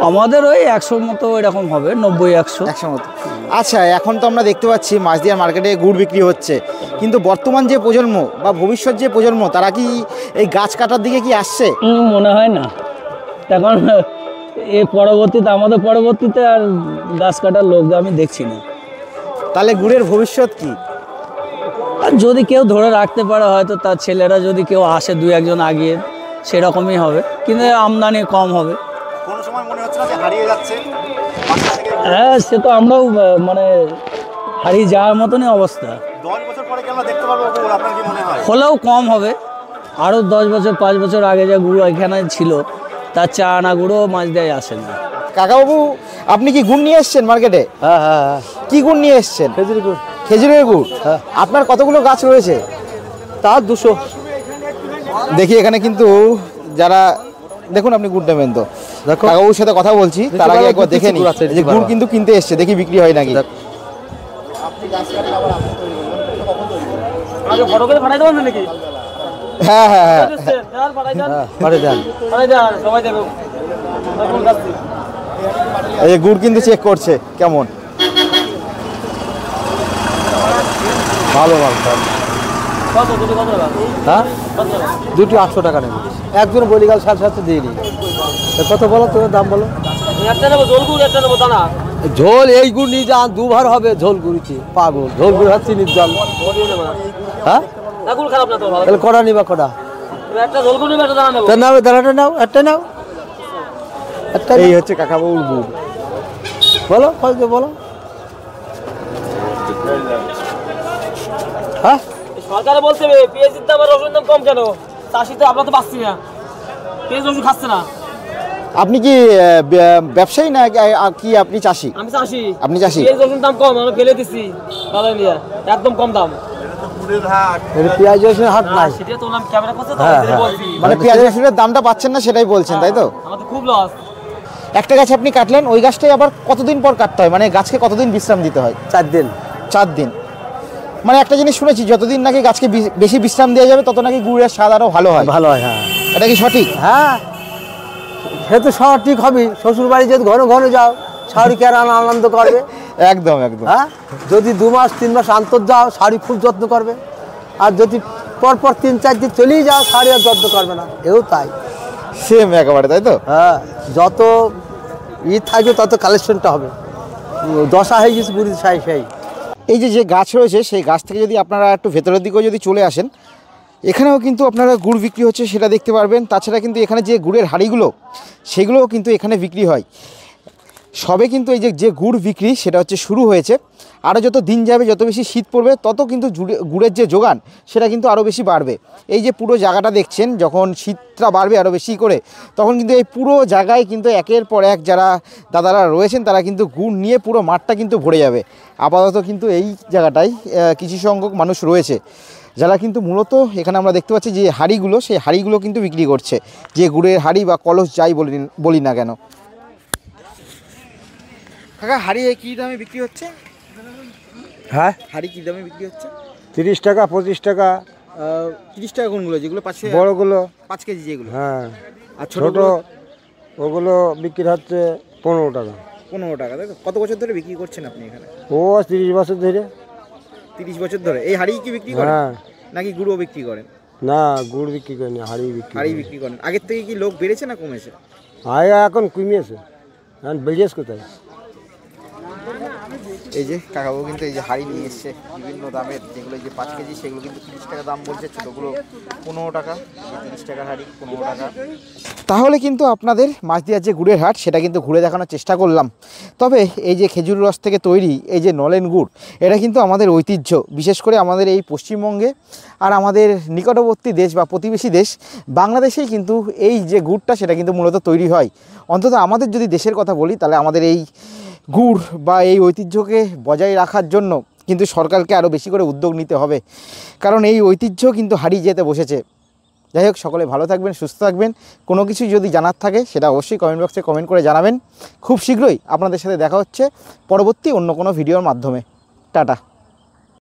আমাদের ওই 100 মতো এরকম হবে, 90-100 মতো। আচ্ছা, এখন তো আমরা দেখতে পাচ্ছি মাছদিয়ার মার্কেটে গুড় বিক্রি হচ্ছে, কিন্তু বর্তমান যে প্রজন্ম বা ভবিষ্যৎ যে প্রজন্ম, তারা কি এই গাছ কাটার দিকে কি আসছে? মনে হয় না। এখন আমাদের পরবর্তীতে আর গাছ কাটার লোক আমি দেখছি না। তাহলে গুড়ের ভবিষ্যৎ কি? আর যদি কেউ ধরে রাখতে পারে, হয়তো তার ছেলেরা যদি কেউ আসে 2-1 আগিয়ে, সেরকমই হবে, কিন্তু আমদানি কম হবে। কোনো সময় মনে হচ্ছে না যে হারিয়ে যাচ্ছে? হ্যাঁ, সে তো আমরাও মানে হারিয়ে যাওয়ার মতনই অবস্থা। 10 বছর পরে কি আমরা দেখতে পারবো গুড়, আপনার কি মনে হয়? হলেও কম হবে। আরও 10 বছর 5 বছর আগে যে গুড় এখানে ছিল, তার 4 আনা গুঁড়ো মাছদিয়ায় আসে না। কাকাবাবু, আপনি কি গুড় নিয়ে এসছেন মার্কেটে? হ্যাঁ। কি গুড় নিয়ে এসছেন? খেজুরি গুড়। খেজুরের গুড়? আপনার কতগুলো গাছ রয়েছে? তা 200। দেখি এখানে কিন্তু যারা দেখুন আপনি গুড় নেবেন তো কাকাবুর সাথে কথা বলছি তার আগে একবার দেখে নিই যে গুড় কিন্তু কিনতে এসছে দেখি বিক্রি হয় নাকি। হ্যাঁ হ্যাঁ হ্যাঁ এই যে গুড় কিন্তু চেক করছে কেমন ভালো মাল হ্যাঁ দুটো 800 টাকা নেবে একজন বলি গেল 750 দিয়ে দিই কত বলো তোমার দাম বলো ঝোল এই গুড় নিয়ে যান দুবার হবে ঝোল গুড়িতে পাগল ঝোল গুড় হচ্ছে চিনির জল হ্যাঁ তাহলে কটা নিবা কটা নাও দাঁড়াটা নাও একটা নাও একটা এই হচ্ছে কাকাবাবুর গুড় বলো কয়কে বলো হ্যাঁ সরকারে বলছে পেঁয়াজের দাম আর রসুনের দাম কম কেন চাষি তো আমরা তো পাচ্ছি না পেঁয়াজ রসুন খাচ্ছে না। আপনি কি ব্যবসায়ী না কি আপনি চাষি? আমি চাষি। আপনি চাষি? পেঁয়াজ রসুন দাম কম আমরা ফেলে দিছি বাজারে নিয়ে একদম কম দাম। পেঁয়াজ রসুনের হাট নাই সেটা তো নাম ক্যামেরা করছে তো বলছি মানে পেঁয়াজ রসুনের দামটা পাচ্ছেন না সেটাই বলছেন তাই তো? আমাদের খুব লস। একটা গাছ আপনি কাটলেন ওই গাছটাই আবার কতদিন পর কাটতে হয় মানে গাছকে কতদিন বিশ্রাম দিতে হয়? 4 দিন। 4 দিন মানে একটা জিনিস শুনেছি যতদিন নাকি গাছকে বেশি বিশ্রাম দেওয়া যাবে তত নাকি গুড়ের স্বাদ আরও ভালো হয়। ভালো হয় হ্যাঁ। এটা কি সঠিক? হ্যাঁ সে তো সঠিক হবে শ্বশুর বাড়ি যদি ঘন ঘন যাও শাড়ি কে আনন্দ করবে একদম একদম। হ্যাঁ যদি 2 মাস 3 মাস অন্তর যাও শাড়ি খুব যত্ন করবে আর যদি পরপর 3-4 দিন চলেই যাও শাড়ি আর যত্ন করবে না এও তাই সেম একেবারে তাই তো? হ্যাঁ যত থাকবে তত কালেকশনটা হবে দশা হয়ে গেছে বুড়ি সেই এই যে গাছ রয়েছে সেই গাছ থেকে যদি আপনারা একটু ভেতরের দিকেও যদি চলে আসেন এখানেও কিন্তু আপনারা গুড় বিক্রি হচ্ছে সেটা দেখতে পারবেন। তাছাড়া কিন্তু এখানে যে গুড়ের হাঁড়িগুলো সেগুলোও কিন্তু এখানে বিক্রি হয়। সবে কিন্তু এই যে গুড় বিক্রি সেটা হচ্ছে শুরু হয়েছে। আরও যত দিন যাবে যত বেশি শীত পড়বে তত কিন্তু গুড়ের যে যোগান সেটা কিন্তু আরও বেশি বাড়বে। এই যে পুরো জায়গাটা দেখছেন যখন শীতটা বাড়বে আরও বেশি করে তখন কিন্তু এই পুরো জায়গায় কিন্তু একের পর এক যারা দাদারা রয়েছেন তারা কিন্তু গুড় নিয়ে পুরো মাঠটা কিন্তু ভরে যাবে। আপাতত কিন্তু এই জায়গাটায় কিছু সংখ্যক মানুষ রয়েছে যারা কিন্তু মূলত এখানে আমরা দেখতে পাচ্ছি যে হাঁড়িগুলো সেই হাঁড়িগুলো কিন্তু বিক্রি করছে যে গুড়ের হাঁড়ি বা কলস যাই বলি না কেন। কাকা হাঁড়ি কী দামে বিক্রি হচ্ছে? হ্যাঁ হাঁড়ি কী দামে বিক্রি হচ্ছে? 30 টাকা 25 টাকা। 30 টাকা কোনগুলো যেগুলো 5 বড়গুলো 5 কেজি যেগুলো? হ্যাঁ আর ছোট ওগুলো বিক্রি হচ্ছে 15 টাকা। 15 টাকা তাই তো? কত বছর ধরে বিক্রি করছেন আপনি এখানে? ও 30 বছর ধরে। 30 বছর ধরে এই হাঁড়ি কি বিক্রি করেন? হ্যাঁ। নাকি গুড়ও বিক্রি করেন? না গুড় বিক্রি করেন হাঁড়ি বিক্রি করেন। আগের থেকে কি লোক বেড়েছে না কমেছে? এখন কমিয়েছে এখন বেড়েছে কোথায়। এই যে কাকাবু কিন্তু এই যে হাঁড়ি নিয়ে এসছে বিভিন্ন দামের যেগুলো যে 5 কেজি সেগুলো কিন্তু 30 টাকা দাম বলছে ছোটোগুলো 15 টাকা 30 টাকা হাঁড়ি 15 টাকা। তাহলে কিন্তু আপনাদের মাঝদিয়ার যে গুড়ের হাট সেটা কিন্তু ঘুরে দেখানোর চেষ্টা করলাম। তবে এই যে খেজুর রস থেকে তৈরি এই যে নলেন গুড় এটা কিন্তু আমাদের ঐতিহ্য বিশেষ করে আমাদের এই পশ্চিমবঙ্গে আর আমাদের নিকটবর্তী দেশ বা প্রতিবেশী দেশ বাংলাদেশেই কিন্তু এই যে গুড়টা সেটা কিন্তু মূলত তৈরি হয়। অন্তত আমাদের যদি দেশের কথা বলি তাহলে আমাদের এই গুড় বা এই ঐতিহ্যকে বজায় রাখার জন্য কিন্তু সরকারকে আরও বেশি করে উদ্যোগ নিতে হবে কারণ এই ঐতিহ্য কিন্তু হারিয়ে যেতে বসেছে। যাই হোক সকলে ভালো থাকবেন সুস্থ থাকবেন। কোনো কিছু যদি জানার থাকে সেটা অবশ্যই কমেন্ট বক্সে কমেন্ট করে জানাবেন। খুব শীঘ্রই আপনাদের সাথে দেখা হচ্ছে পরবর্তী অন্য কোনো ভিডিওর মাধ্যমে। টাটা।